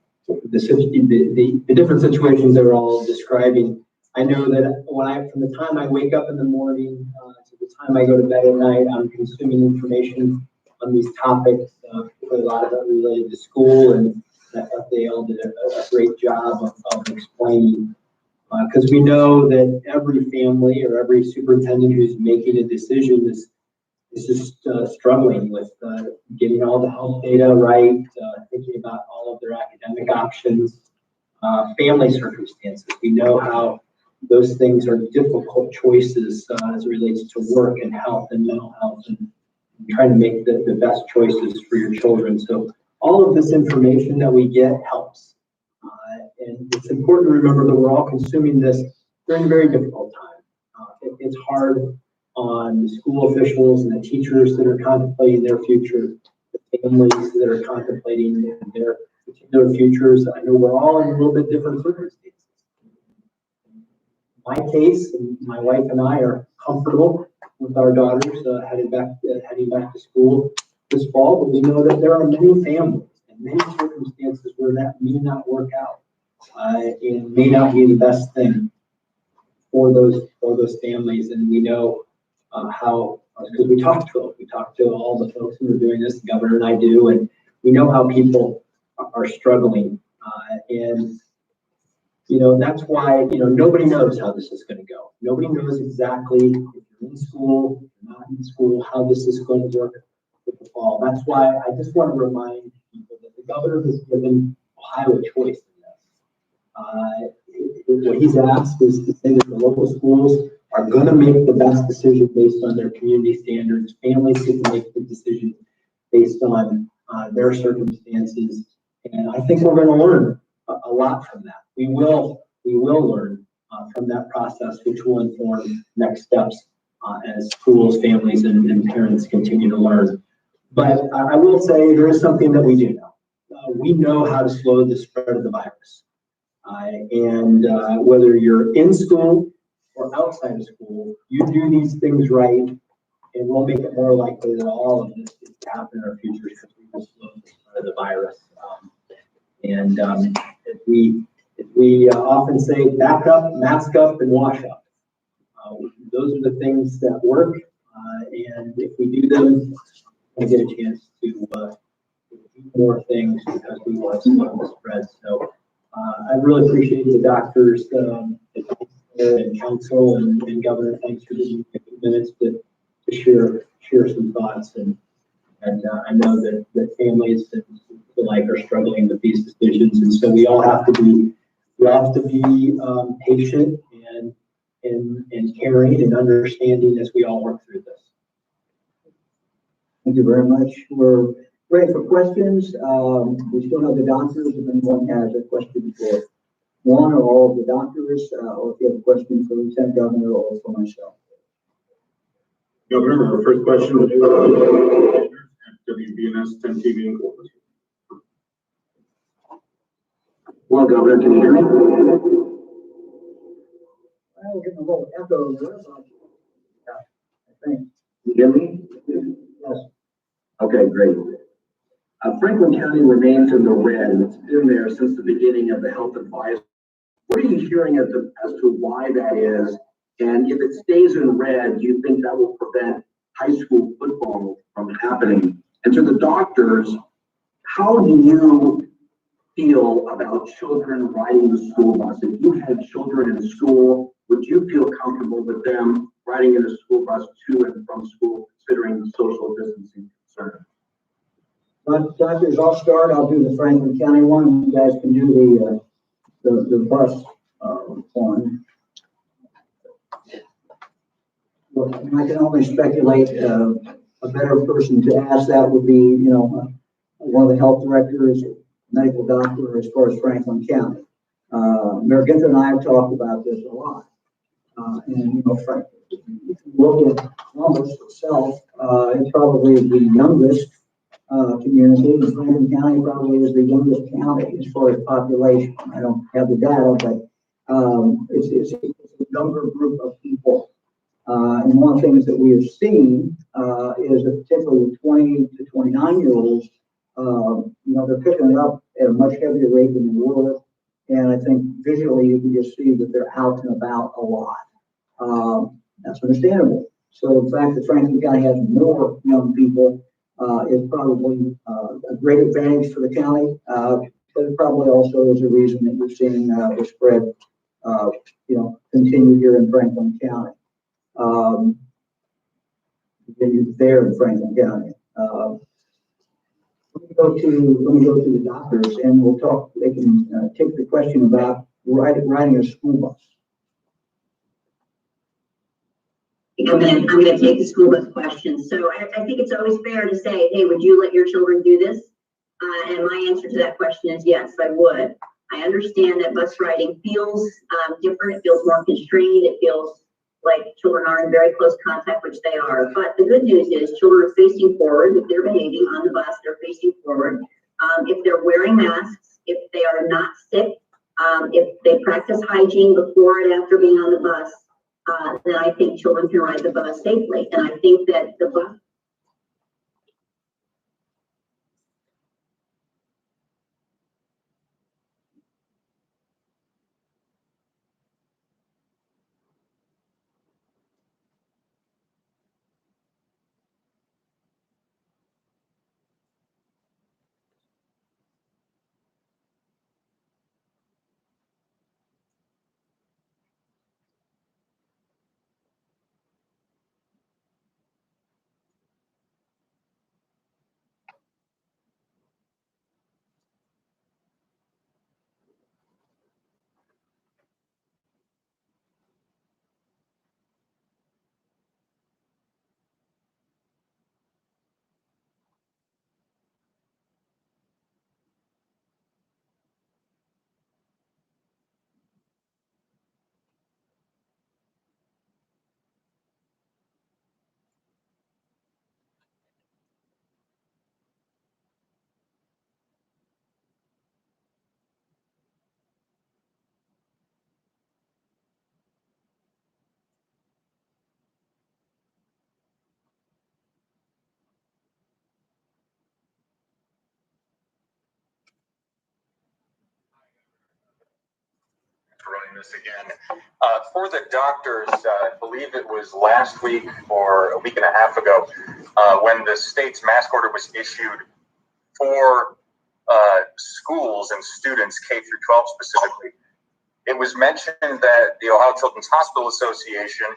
different situations they're all describing. I know that from the time I wake up in the morning to the time I go to bed at night, I'm consuming information on these topics. A lot of it related to school, and I thought they all did a great job of explaining. Because we know that every family or every superintendent who's making a decision is just struggling with getting all the health data right, thinking about all of their academic options, family circumstances. We know how those things are difficult choices as it relates to work and health and mental health, and trying to make the best choices for your children. So all of this information that we get helps. And it's important to remember that we're all consuming this during a very difficult time. It's hard on the school officials and the teachers that are contemplating their future, the families that are contemplating their particular futures. I know we're all in a little bit different circumstances. My case, and my wife and I are comfortable with our daughters heading back to school this fall, but we know that there are many families and many circumstances where that may not work out and may not be the best thing for those families. And we know how, because we talk to all the folks who are doing this, the governor and I do, and we know how people are struggling. And that's why, nobody knows how this is going to go. Nobody knows exactly if you're in school, if you're not in school, how this is going to work with the fall. That's why I just want to remind people that the governor has given Ohio a choice in this. what he's asked is to say that the local schools are going to make the best decision based on their community standards. Families get to make the decision based on their circumstances. And I think we're going to learn a lot from that. We will learn from that process, which will inform next steps as schools, families, and parents continue to learn. But I will say there is something that we do know. We know how to slow the spread of the virus. And whether you're in school or outside of school, you do these things right, and we'll make it more likely that all of this is to happen in our future because we will slow the spread of the virus. If we often say back up, mask up, and wash up. Those are the things that work, and if we do them, we'll get a chance to do more things because we want to slow the spread. So I really appreciate the doctors and council and Governor. Thanks for giving me a few minutes to share some thoughts. And I know that families alike are struggling with these decisions, and so we all have to be patient and caring and understanding as we all work through this. Thank you very much. We're ready for questions. We still have the doctors. If anyone has a question for one or all of the doctors, or if you have a question for Lieutenant Governor or for myself. Governor, our first question is WBNS 10 TV Incorporated. Well, Governor, can you hear me? Well, we're getting a little echo there, but yeah, I think. You hear me? Yes. Okay, great. Franklin County remains in the red. It's been there since the beginning of the health advice. What are you hearing as to why that is? And if it stays in red, do you think that will prevent high school football from happening? And to the doctors, how do you feel about children riding the school bus? If you had children in school, would you feel comfortable with them riding in a school bus to and from school, considering the social distancing concern? Doctors, I'll start. I'll do the Franklin County one. You guys can do the bus one. Well, I can only speculate. A better person to ask that would be, one of the health directors, medical doctor, as far as Franklin County. Mayor Ginther and I have talked about this a lot. And Frank, if you look at Columbus itself, it probably is the youngest community, and Franklin County probably is the youngest county as far as population. I don't have the data, but it's a younger group of people. And one of the things that we have seen is that particularly with 20 to 29-year-olds, they're picking it up at a much heavier rate than they were. And I think visually you can just see that they're out and about a lot. That's understandable. So the fact that Franklin County has more young people is probably a great advantage for the county. But it probably also is a reason that you're seeing the spread, continue here in Franklin County. There in Franklin County. Let me go to the doctors, and we'll talk. They can take the question about riding a school bus. I'm gonna take the school bus question. So I think it's always fair to say, hey, would you let your children do this? And my answer to that question is yes, I would. I understand that bus riding feels different. It feels more constrained. It feels like children are in very close contact, which they are. But the good news is children are facing forward. If they're behaving on the bus, they're facing forward. If they're wearing masks, if they are not sick, if they practice hygiene before and after being on the bus, then I think children can ride the bus safely. And I think that the bus doing this again. For the doctors, I believe it was last week or a week and a half ago, when the state's mask order was issued for schools and students, K through 12 specifically, it was mentioned that the Ohio Children's Hospital Association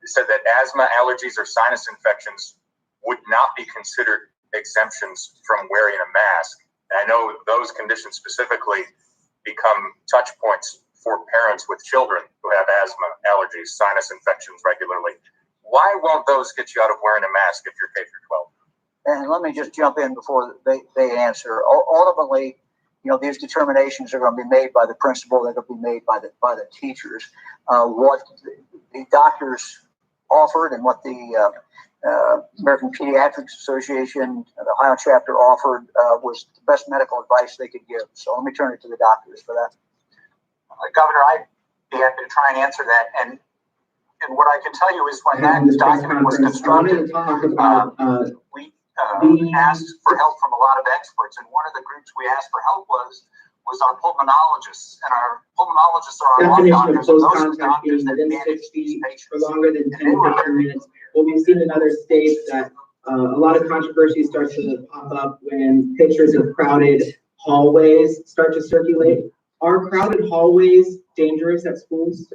said that asthma, allergies, or sinus infections would not be considered exemptions from wearing a mask. And I know those conditions specifically become touch points for parents with children who have asthma, allergies, sinus infections regularly. Why won't those get you out of wearing a mask if you're K through 12? And let me just jump in before they answer. Ultimately, these determinations are going to be made by the principal. They're going to be made by the teachers. What the doctors offered and what the American Pediatric Association, the Ohio chapter offered was the best medical advice they could give. So let me turn it to the doctors for that. Governor, I'd be happy to try and answer that. And what I can tell you is when that document was constructed, we asked for help from a lot of experts. And one of the groups we asked for help was our pulmonologists. And our pulmonologists are our lung doctors. Close contact being within 6 feet for longer than 10 to 15 minutes. Well, we've seen in other states that a lot of controversy starts to pop up when pictures of crowded hallways start to circulate. Are crowded hallways dangerous at schools?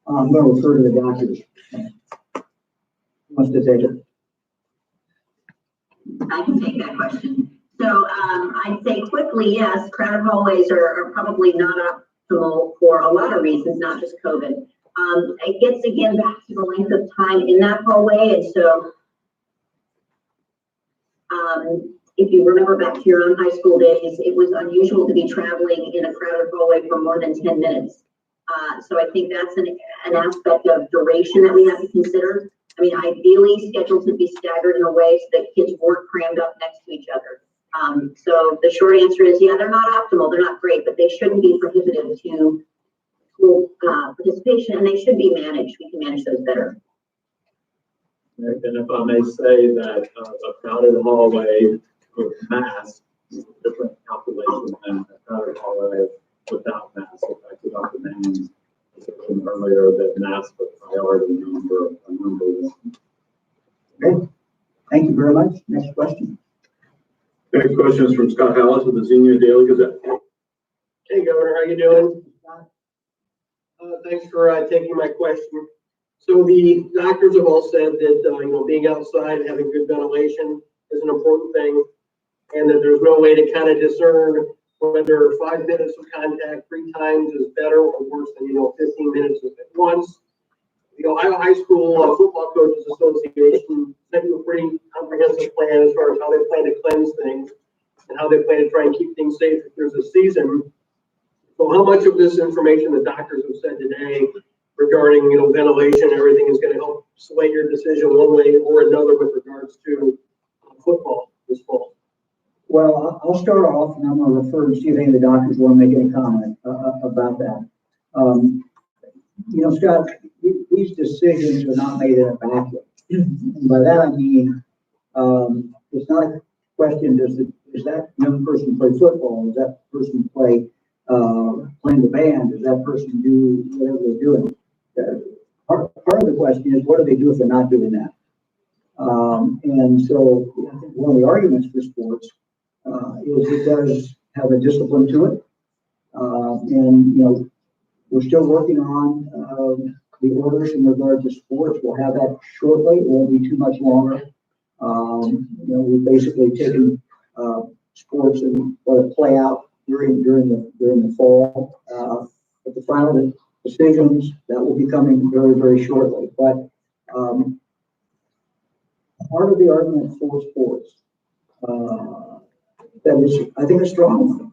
I'm going to refer to the doctors. Who wants to take it? I can take that question. So I'd say quickly, yes, crowded hallways are probably not optimal for a lot of reasons, not just COVID. It gets again back to the length of time in that hallway. And so if you remember back to your own high school days, it was unusual to be traveling in a crowded hallway for more than 10 minutes. So I think that's an aspect of duration that we have to consider. I mean, ideally, schedules would be staggered in a way so that kids weren't crammed up next to each other. So the short answer is, yeah, they're not optimal, they're not great, but they shouldn't be prohibitive to school participation, and they should be managed. We can manage those better. And if I may say that a crowded hallway with masks is a different calculation than a crowded hallway without masks. In fact, Dr. Manning mentioned earlier that masks are priority number one. Okay. Thank you very much. Next question. Next question is from Scott Hallis of the Xenia Daily Gazette. Hey, Governor, how you doing? Thanks for taking my question. So the doctors have all said that being outside and having good ventilation is an important thing, and that there's no way to kind of discern whether 5 minutes of contact 3 times is better or worse than 15 minutes at once. The Ohio High School Football Coaches Association sent you a pretty comprehensive plan as far as how they plan to cleanse things and how they plan to try and keep things safe if there's a season. So how much of this information the doctors have said today regarding ventilation and everything is going to help sway your decision one way or another with regards to football this fall? Well, I'll start off, and I'm going to refer to see if any of the doctors want to make any comment about that. Scott, these decisions are not made in a vacuum. And by that I mean, it's not a question: does that young person play football? Does that person playing the band? Does that person do whatever they're doing? Part of the question is, what do they do if they're not doing that? And so, I think one of the arguments for sports is it does have a discipline to it, and we're still working on the orders in regard to sports. We'll have that shortly. It won't be too much longer. We've basically taken sports and let it play out during the fall. But the final decisions that will be coming very, very shortly. But part of the argument for sports that is, I think, a strong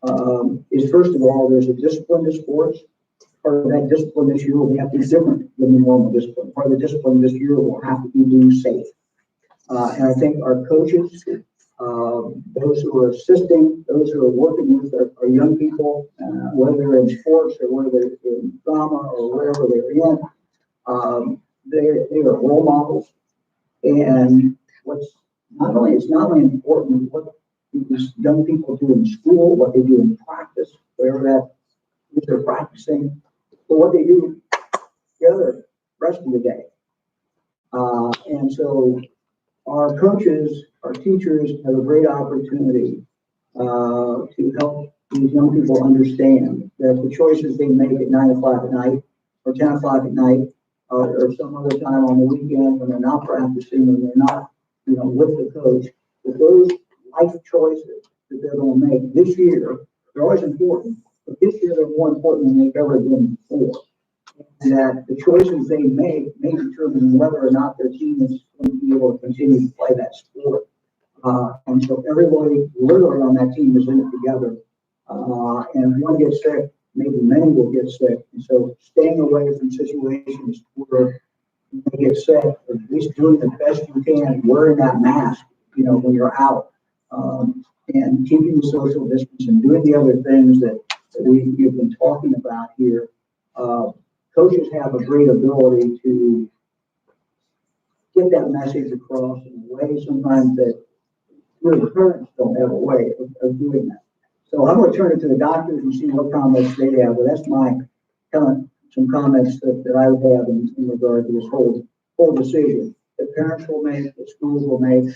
one is, first of all, there's a discipline to sports. Part of that discipline this year will have to be different than the normal discipline. Part of the discipline this year will have to be being safe. And I think our coaches, those who are assisting, those who are working with our young people, whether they're in sports or whether they're in drama or wherever they're in, they are role models. And it's not only important what these young people do in school, what they do in practice, wherever that because they're practicing for what they do the other rest of the day. And so our coaches, our teachers have a great opportunity to help these young people understand that the choices they make at 9 o'clock at night or 10 o'clock at night or some other time on the weekend when they're not practicing, when they're not, with the coach, that those life choices that they're going to make this year, they're always important, but this year they're more important than they've ever been before. And that the choices they make may determine whether or not their team is going to be able to continue to play that sport. And so everybody literally on that team is in it together. And if one gets sick, maybe many will get sick. And so staying away from situations where you may get sick, or at least doing the best you can, wearing that mask, when you're out, and keeping the social distance and doing the other things that we've been talking about here. Coaches have a great ability to get that message across in a way sometimes that really parents don't have a way of doing that. So I'm going to turn it to the doctors and see what comments they have. But that's my some comments that I would have in regard to this whole decision that parents will make, that schools will make,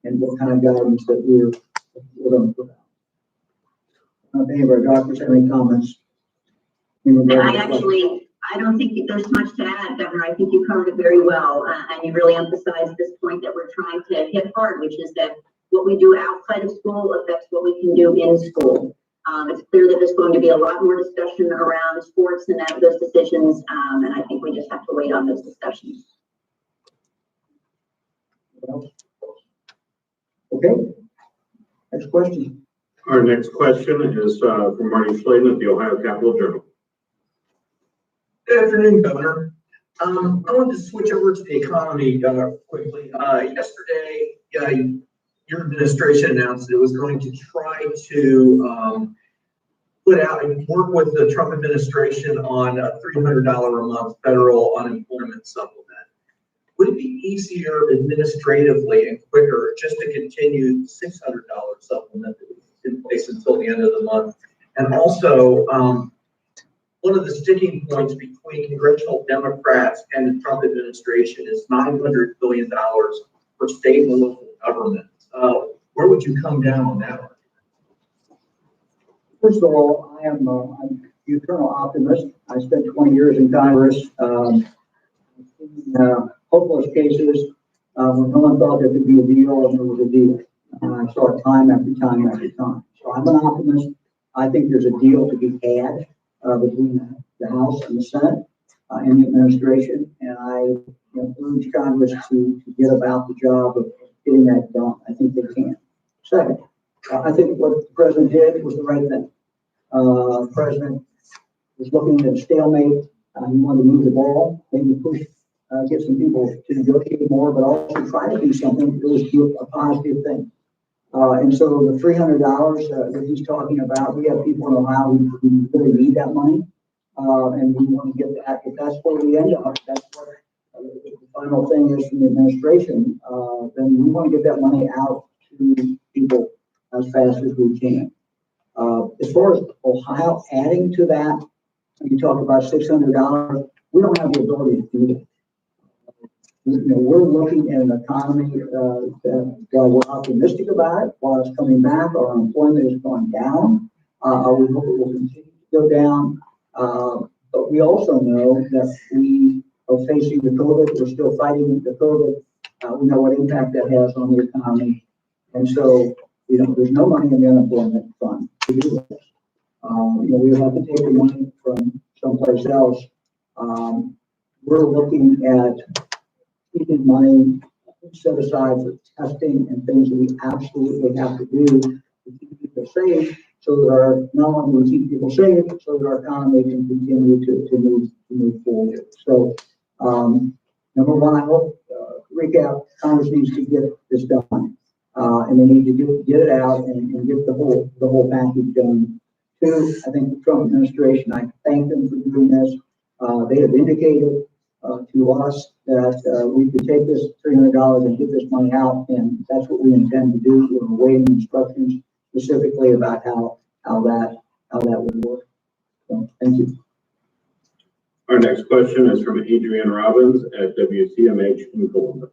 and what kind of guidance that we're going to put out. Any of our doctors have any comments? I don't think there's much to add, Governor. I think you covered it very well, and you really emphasized this point that we're trying to hit hard, which is that what we do outside of school affects what we can do in school. It's clear that there's going to be a lot more discussion around sports and those decisions, and I think we just have to wait on those discussions. Okay. Next question. Our next question is from Marty Slayton at the Ohio Capital Journal. Good afternoon, Governor. I wanted to switch over to the economy quickly. Yesterday, your administration announced that it was going to try to put out and work with the Trump administration on a $300 a month federal unemployment supplement. Would it be easier administratively and quicker just to continue the $600 supplement that was in place until the end of the month? And also, one of the sticking points between congressional Democrats and the Trump administration is $900 billion for state and local government. Where would you come down on that one? First of all, I'm an eternal optimist. I spent 20 years in Congress, hopeless cases when no one thought there could be a deal, and there was a deal. I saw it time after time after time. So I'm an optimist. I think there's a deal to be had between the House and the Senate and the administration, and I urge Congress to get about the job of getting that done. I think they can. Second, I think what the president did was the right thing. The president was looking at a stalemate. He wanted to move the ball, maybe push, get some people to negotiate more, but also try to do something that was a positive thing. And so the $300 that he's talking about, we have people in Ohio who really need that money, and we want to get that. If that's where we end up, that's what the final thing is from the administration, then we want to get that money out to people as fast as we can. As far as Ohio adding to that, you talk about $600, we don't have the ability to do that. We're looking at an economy that we're optimistic about it. While it's coming back, our unemployment is going down. We hope it will continue to go down. But we also know that we are facing the COVID. We're still fighting the COVID. We know what impact that has on the economy. And so, there's no money in the unemployment fund to do this. We have to take the money from someplace else. We're looking at keeping money set aside for testing and things that we absolutely have to do to keep people safe, so that not only we keep people safe, so that our economy can continue to move forward. So, number one, I hope, recap, Congress needs to get this done. And they need to get it out and get the whole package done. Two, I think the Trump administration, I thank them for doing this. They have indicated to us that we could take this $300 and get this money out, and that's what we intend to do. We're awaiting instructions specifically about how that would work. So, thank you. Our next question is from Adrienne Robbins at WCMH in Columbus.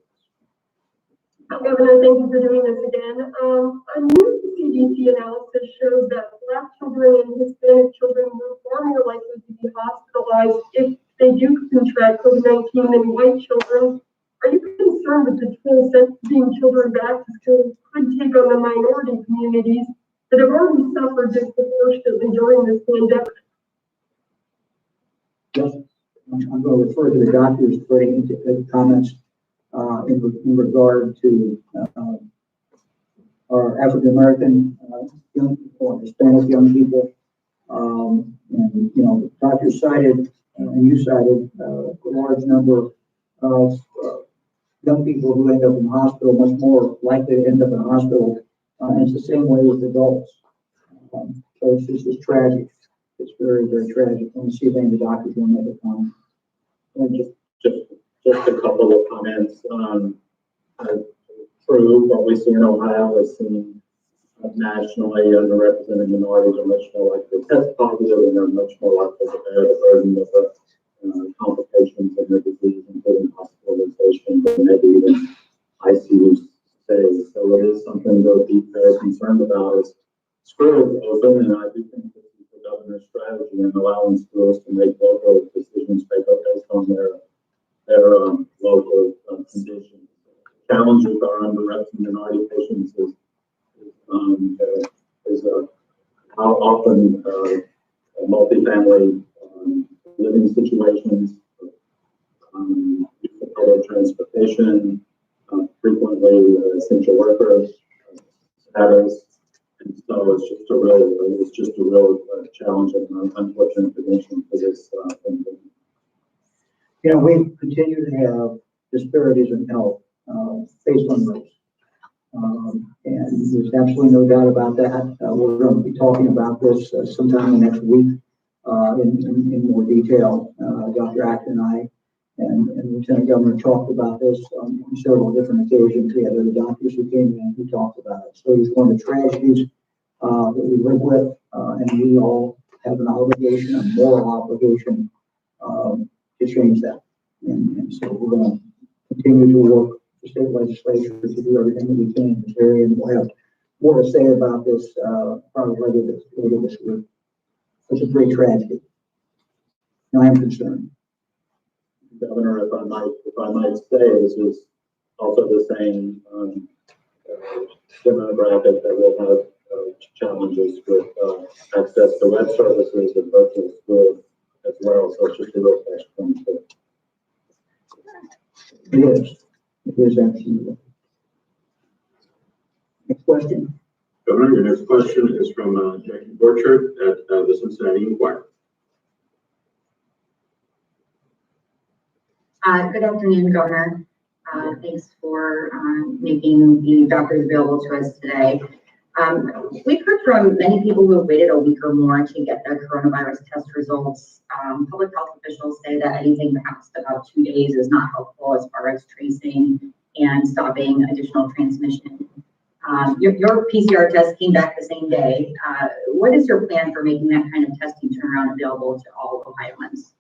Governor, thank you for doing this again. A new CDC analysis shows that Black children and Hispanic children were far more likely to be hospitalized if they do contract COVID-19 than white children. Are you concerned with the toll sending children back to school could take on the minority communities that have already suffered disproportionately during this pandemic? Yes, I'm going to refer to the doctors putting into comments in regard to our African American young or Hispanic young people. And you know, the doctors cited and you cited a large number of young people who end up in the hospital, much more likely to end up in the hospital. And it's the same way with adults. So it's just tragic. It's very, very tragic. Let me see if any of the doctors want to make a comment. Just a couple of comments. True, what we see in Ohio is seen nationally, underrepresented minorities are much more likely to test positive, and they're much more likely to bear the burden of the complications of their disease, including hospitalization, and maybe even ICU stays. So it is something to be very concerned about. As schools open, and I do think this is the governor's strategy in allowing schools to make local decisions based on their local conditions. Challenge with our underrepresented minority patients is how often multifamily living situations, public transportation, frequently essential workers status, and so it's just a real challenge and an unfortunate condition for this pandemic. You know, we continue to have disparities in health based on race. And there's absolutely no doubt about that. We're going to be talking about this sometime next week in more detail. Dr. Act and I and Lieutenant Governor talked about this on several different occasions. We had other doctors who came in who talked about it. So it's one of the tragedies that we live with, and we all have an obligation, a moral obligation to change that. And so we're going to continue to work the state legislature to do everything that we can in this area, and we'll have more to say about this probably later this week. It's a great tragedy. And I am concerned. Governor, if I might say, this is also the same demographic that will have challenges with access to web services and virtual school as well. So it's just a real catch 22. It is absolutely. Next question. Governor, your next question is from Jackie Borchert at the Cincinnati Enquirer. Good afternoon, Governor. Thanks for making the doctors available to us today. We've heard from many people who have waited a week or more to get their coronavirus test results. Public health officials say that anything past about 2 days is not helpful as far as tracing and stopping additional transmission. Your PCR test came back the same day. What is your plan for making that kind of testing turnaround available to all Ohioans?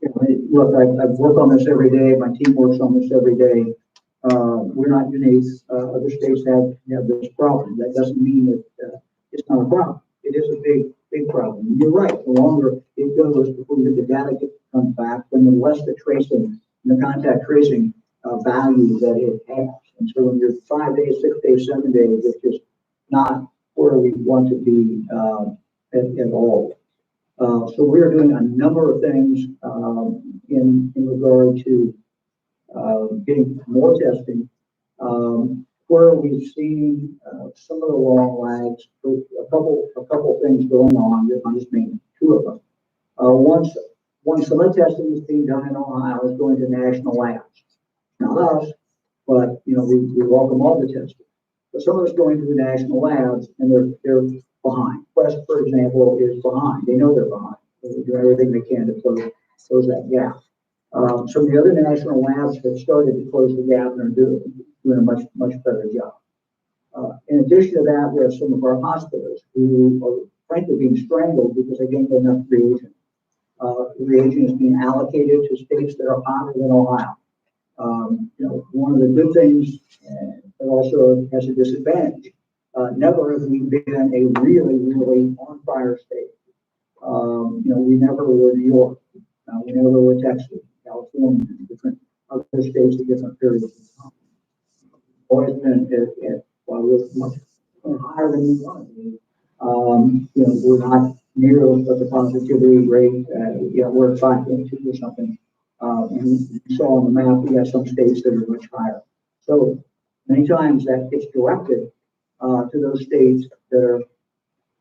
Yeah, look, I work on this every day. My team works on this every day. We're not unique. Other states have this problem. That doesn't mean that it's not a problem. It is a big problem. And you're right. The longer it goes before the data comes back, then the less the tracing, the contact tracing value that it has. And so when you're 5 days, 6 days, 7 days, it's just not where we want to be at all. So we're doing a number of things in regard to getting more testing. Where we've seen some of the long lags, a couple things going on. I'll just name two of them. One, some of the testing that's being done in Ohio is going to national labs. Not us, but you know we welcome all the testing. But some of it's going to the national labs, and they're behind. Quest, for example, is behind. They know they're behind. They do everything they can to close that gap. Some of the other national labs have started to close the gap and are doing a much better job. In addition to that, we have some of our hospitals who are frankly being strangled because they don't get enough reagents. reagent is being allocated to states that are hotter than Ohio. One of the good things, but also has a disadvantage. Never have we been a really, really on fire state. We never were New York. We never were Texas, California, different other states at different periods of time. Always been while we're much higher than we want to be. We're not near what the positivity rate. We're at 5.2 or something. And you saw on the map, we have some states that are much higher. So many times that gets directed to those states that are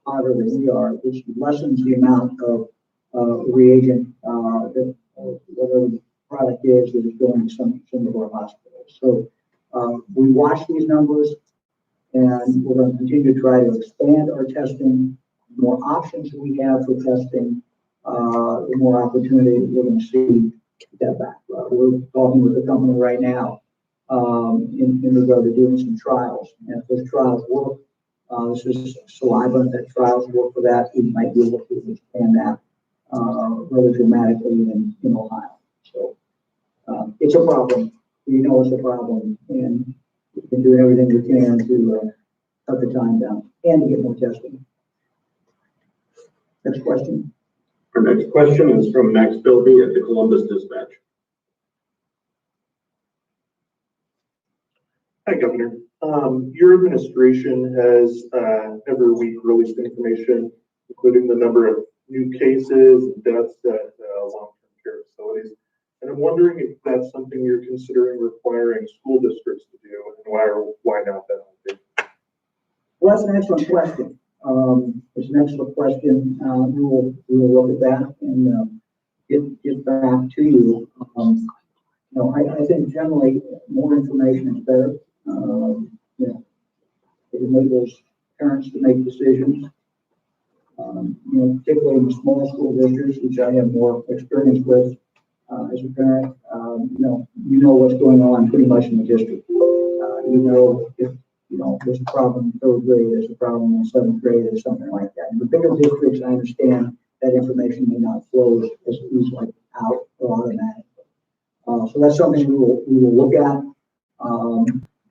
hotter than we are, which lessens the amount of reagent that whatever the product is that is going to some of our hospitals. So we watch these numbers, and we're going to continue to try to expand our testing. The more options we have for testing, the more opportunity we're going to see to get back. We're talking with a company right now in regard to doing some trials. And if those trials work, this is saliva, that trials work for that, we might be able to expand that rather dramatically in Ohio. So it's a problem. We know it's a problem, and we can do everything we can to cut the time down and to get more testing. Next question. Our next question is from Max Bilby at the Columbus Dispatch. Hi, Governor. Your administration has every week released information, including the number of new cases and deaths at long-term care facilities. And I'm wondering if that's something you're considering requiring school districts to do, and why or why not that would be. Well, that's an excellent question. It's an excellent question. We will look at that and get back to you. I think generally more information is better. It enables parents to make decisions. Particularly in the small school districts, which I have more experience with as a parent. You know what's going on pretty much in the district. If there's a problem in third grade, there's a problem in seventh grade, or something like that. In the bigger districts, I understand that information may not flow as easily out or automatically. So that's something we will look at,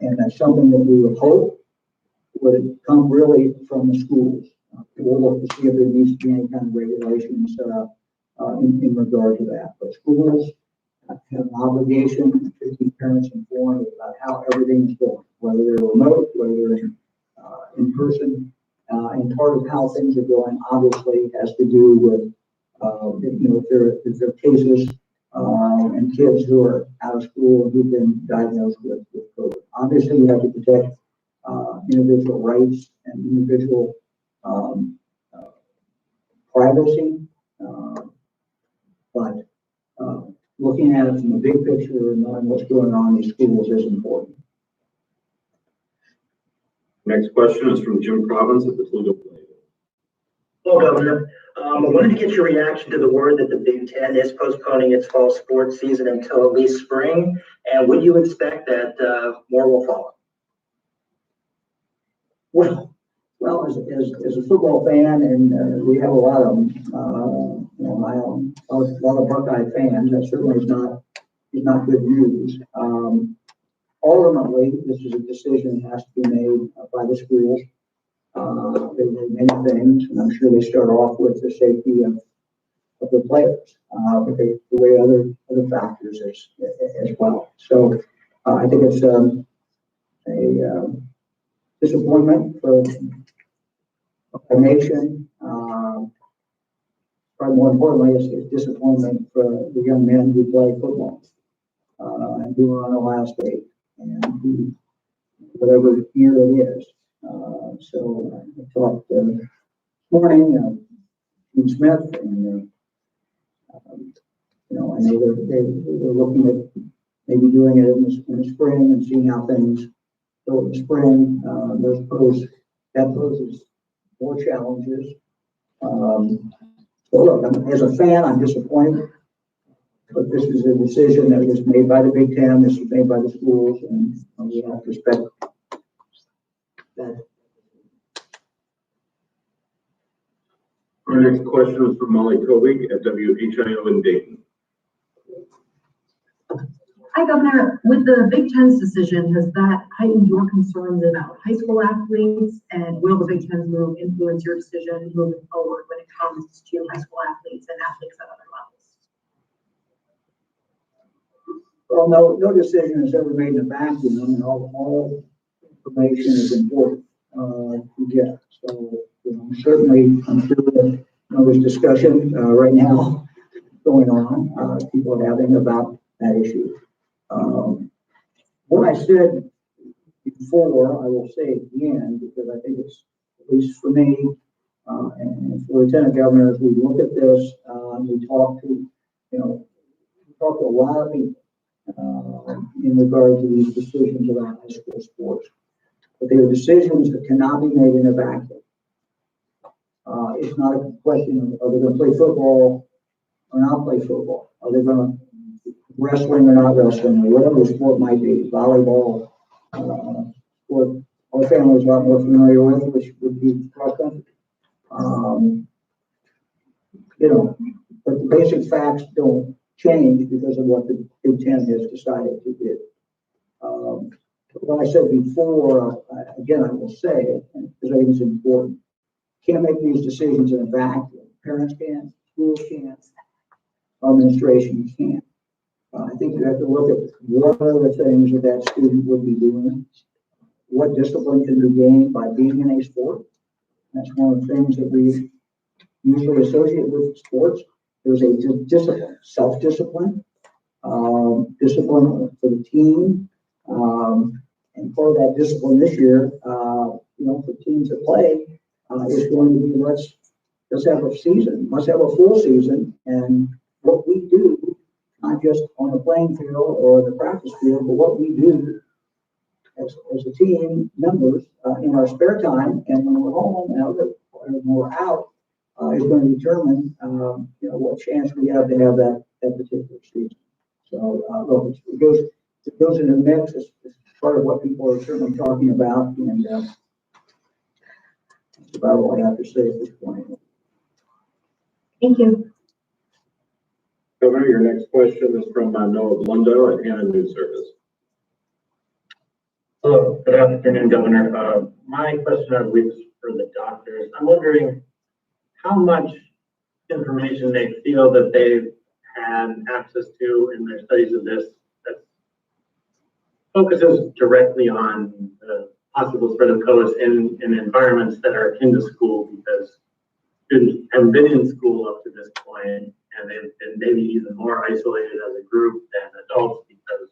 and that's something that we would hope would come really from the schools. We'll look to see if there needs to be any kind of regulations in regard to that. But schools have an obligation to keep parents informed about how everything is going, whether they're remote, whether they're in person. And part of how things are going obviously has to do with, if there are cases and kids who are out of school and who've been diagnosed with COVID. Obviously, you have to protect individual rights and individual privacy, but looking at it from the big picture and knowing what's going on in schools is important. Next question is from Jim Province at the Toledo Play. Hello, Governor. I wanted to get your reaction to the word that the Big Ten is postponing its fall sports season until at least spring, and would you expect that more will follow? Well, as a football fan, and we have a lot of them, a lot of Buckeye fans, that certainly is not good news. Ultimately, this is a decision that has to be made by the schools. They do many things, and I'm sure they start off with the safety of the players, but they weigh other factors as well. So I think it's a disappointment for the nation. Probably more importantly, it's disappointment for the young men who play football and who are on Ohio State and who, whatever year it is. So I talked this morning, Gene Smith, and I know they're looking at maybe doing it in the spring and seeing how things go in the spring. That poses more challenges. So look, as a fan, I'm disappointed, but this is a decision that was made by the Big Ten. This was made by the schools, and we have to respect that. Our next question is from Molly Kovig at WHIO in Dayton. Hi, Governor. With the Big Ten's decision, has that heightened your concerns about high school athletes? And will the Big Ten's move influence your decision moving forward when it comes to high school athletes and athletes at other levels? Well, no decision is ever made in a vacuum. I mean, all information is important to get. So, certainly, I'm sure that there's discussion right now going on, people are having about that issue. What I said before, I will say again, because I think it's, at least for me, and for Lieutenant Governor, as we look at this, we talk to, a lot of people in regard to these decisions about high school sports. But they are decisions that cannot be made in a vacuum. It's not a question of, are they going to play football or not play football? Are they going to wrestling or not wrestling, or whatever the sport might be, volleyball, sport our family is a lot more familiar with, which would be cross country. But the basic facts don't change because of what the Big Ten has decided to do. What I said before, again, I will say it, because I think it's important. Can't make these decisions in a vacuum. Parents can't, schools can't, administration can't. I think you have to look at what are the things that student would be doing, what discipline can be gained by being in a sport. That's one of the things that we usually associate with sports. There's a discipline, self-discipline, discipline for the team, and part of that discipline this year, for teams that play, is going to be let's have a season, let's have a full season, and what we do, not just on the playing field or the practice field, but what we do as a team, members, in our spare time, and when we're home and when we're out, is going to determine, what chance we have to have that particular season. So, look, it goes in the mix. It's part of what people are certainly talking about, and that's about all I have to say at this point. Thank you. Governor, your next question is from Noah Blundo at Hannah News Service. Hello, good afternoon, Governor. My question, I believe, is for the doctors. I'm wondering how much information they feel that they've had access to in their studies of this that focuses directly on the possible spread of COVID in environments that are akin to school, because students have been in school up to this point, and they've been maybe even more isolated as a group than adults because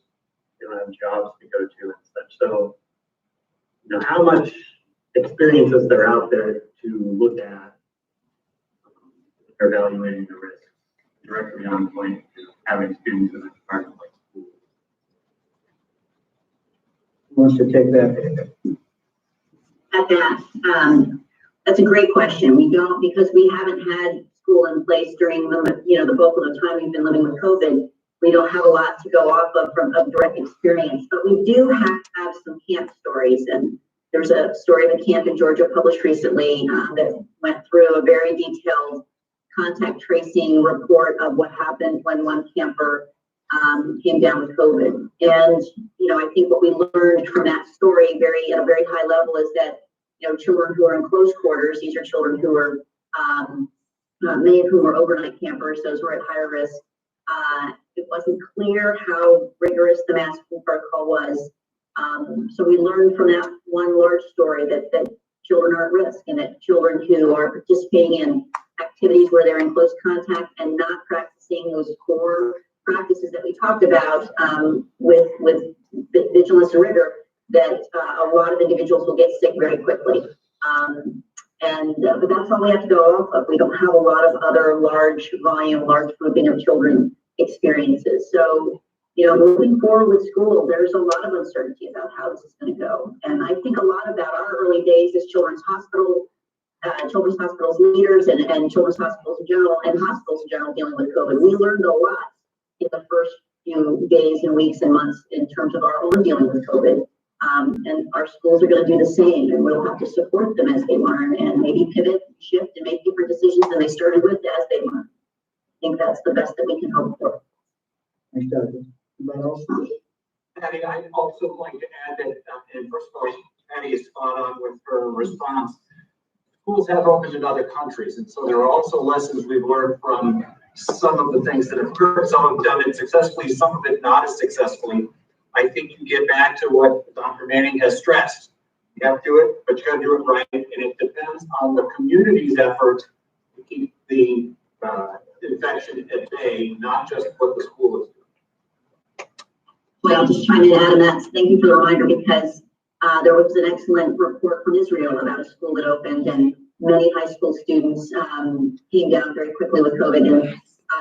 they don't have jobs to go to and such. So, how much experience is there out there to look at evaluating the risk directly on point to having students in an environment like school? Who wants to take that? At that, that's a great question. We don't, because we haven't had school in place during the bulk of the time we've been living with COVID. We don't have a lot to go off of direct experience, but we do have some camp stories. And there's a story of a camp in Georgia published recently that went through a very detailed contact tracing report of what happened when one camper came down with COVID. And, I think what we learned from that story at a very high level is that, children who are in close quarters, these are children who are, many of whom are overnight campers, those who are at higher risk. It wasn't clear how rigorous the masking protocol was. So we learned from that one large story that children are at risk, and that children who are participating in activities where they're in close contact and not practicing those core practices that we talked about with vigilance and rigor, that a lot of individuals will get sick very quickly. But that's all we have to go off of. We don't have a lot of other large volume, large grouping of children experiences. So, moving forward with school, there's a lot of uncertainty about how this is going to go. And I think a lot about our early days as children's hospitals leaders and children's hospitals in general, and hospitals in general dealing with COVID. We learned a lot in the first few days and weeks and months in terms of our own dealing with COVID. And our schools are going to do the same, and we'll have to support them as they learn and maybe pivot, shift, and make different decisions than they started with as they learn. I think that's the best that we can hope for. Thanks, Doctor. Anybody else? Patty, I'd also like to add that, and first of all, Patty is spot on with her response. Schools have opened in other countries, and so there are also lessons we've learned from some of the things that have occurred. Some have done it successfully, some of it not as successfully. I think you get back to what Dr. Manning has stressed. You have to do it, but you got to do it right, and it depends on the community's effort to keep the infection at bay, not just what the school is doing. Well, I'll just chime in, Adam. Thank you for the reminder, because there was an excellent report from Israel about a school that opened, and many high school students came down very quickly with COVID. And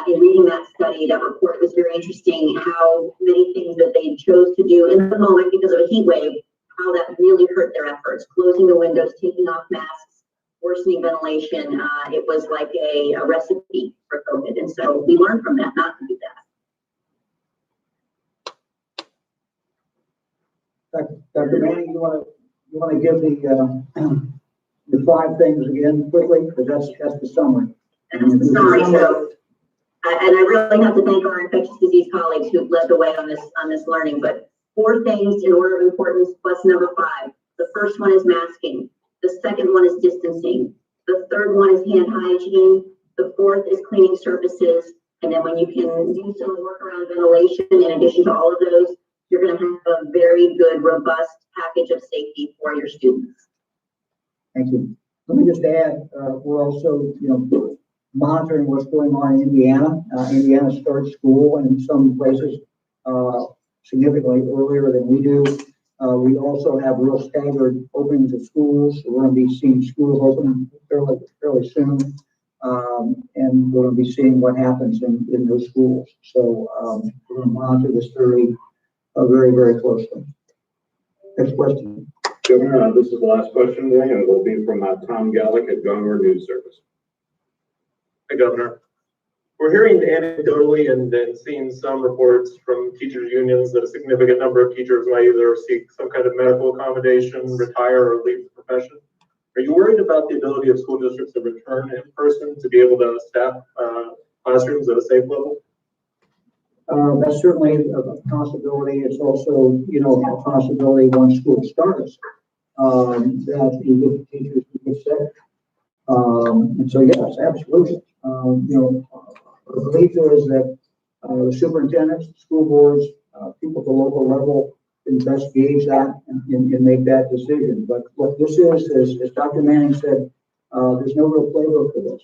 in reading that study, that report, it was very interesting how many things that they chose to do in the moment because of a heat wave, how that really hurt their efforts. Closing the windows, taking off masks, worsening ventilation. It was like a recipe for COVID. And so we learned from that not to do that. Dr. Manning, you want to give the 5 things again quickly, because that's the summary. That's the summary. So, and I really have to thank our infectious disease colleagues who led the way on this learning. But 4 things in order of importance, plus number 5. The first one is masking. The second one is distancing. The third one is hand hygiene. The fourth is cleaning surfaces. And then when you can do some work around ventilation, in addition to all of those, you're going to have a very good, robust package of safety for your students. Thank you. Let me just add, we're also, monitoring what's going on in Indiana. Indiana starts school in some places significantly earlier than we do. We also have real staggered openings of schools. So we're going to be seeing schools open fairly soon. And we're going to be seeing what happens in those schools. So we're going to monitor this very, very closely. Next question. Governor, this is the last question today, and it will be from Tom Gallick at Gonger News Service. Hi, Governor. We're hearing anecdotally and then seeing some reports from teachers' unions that a significant number of teachers might either seek some kind of medical accommodation, retire, or leave the profession. Are you worried about the ability of school districts to return in person to be able to staff classrooms at a safe level? That's certainly a possibility. It's also, a possibility once school starts that the teachers can get sick. And so, yes, absolutely. The belief is that the superintendents, school boards, people at the local level can best gauge that and make that decision. But what this is, as Dr. Manning said, there's no real playbook for this.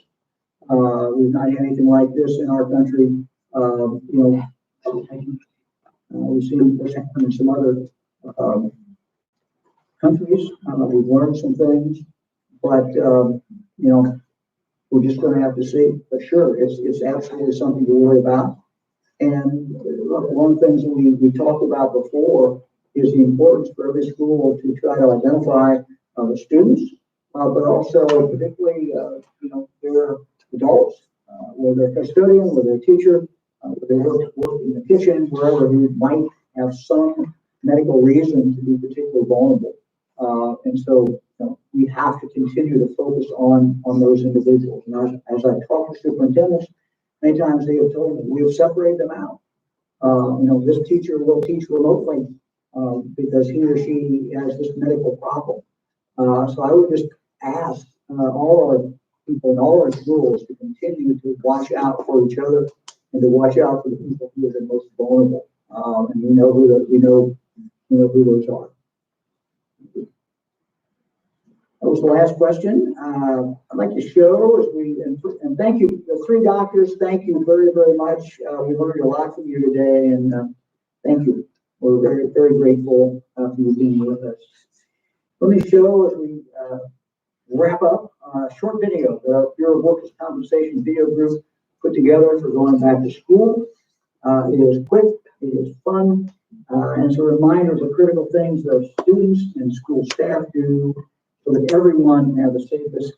We've not had anything like this in our country. We've seen what's happened in some other countries. We've learned some things, but we're just going to have to see. But sure, it's absolutely something to worry about. And one of the things that we talked about before is the importance for every school to try to identify the students, but also particularly their adults, whether they're custodian, whether they're teacher, whether they work in the kitchen, wherever, who might have some medical reason to be particularly vulnerable. And so we have to continue to focus on those individuals. And as I talk to superintendents, many times they have told me we have separated them out. This teacher will teach remotely because he or she has this medical problem. So I would just ask all our people in all our schools to continue to watch out for each other and to watch out for the people who are the most vulnerable. And we know who those are. That was the last question. I'd like to show and thank you, the 3 doctors. Thank you very, very much. We learned a lot from you today, and thank you. We're very, very grateful for you being with us. Let me show as we wrap up a short video that our Bureau of Workers' Compensation video group put together for going back to school. It is quick, it is fun, and it's a reminder of the critical things that students and school staff do so that everyone have the safest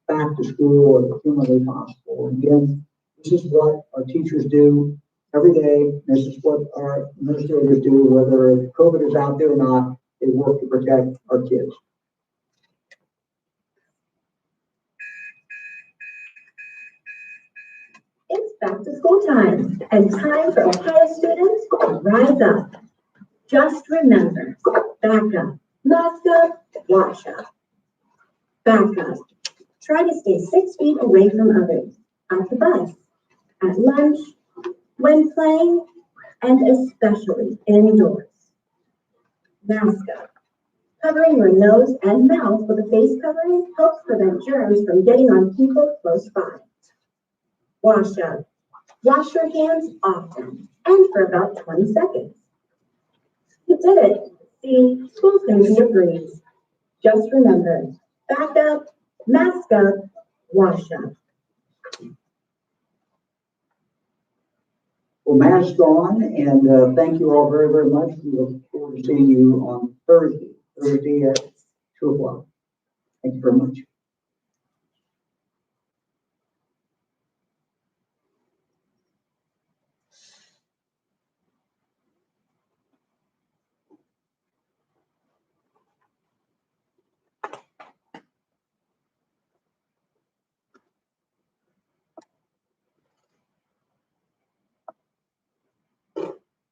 back to school as humanly possible. And again, this is what our teachers do every day. This is what our administrators do, whether COVID is out there or not. they work to protect our kids. It's back to school time and time for Ohio students to rise up. Just remember, back up, mask up, wash up. Back up. Try to stay 6 feet away from others, at the bus, at lunch, when playing, and especially indoors. Mask up. Covering your nose and mouth with a face covering helps prevent germs from getting on people close by. Wash up. Wash your hands often and for about 20 seconds. You did it. See, school's going to be a breeze. Just remember, back up, mask up, wash up. Well, mask on, and thank you all very, very much. We look forward to seeing you on Thursday at 2 o'clock. Thank you very much.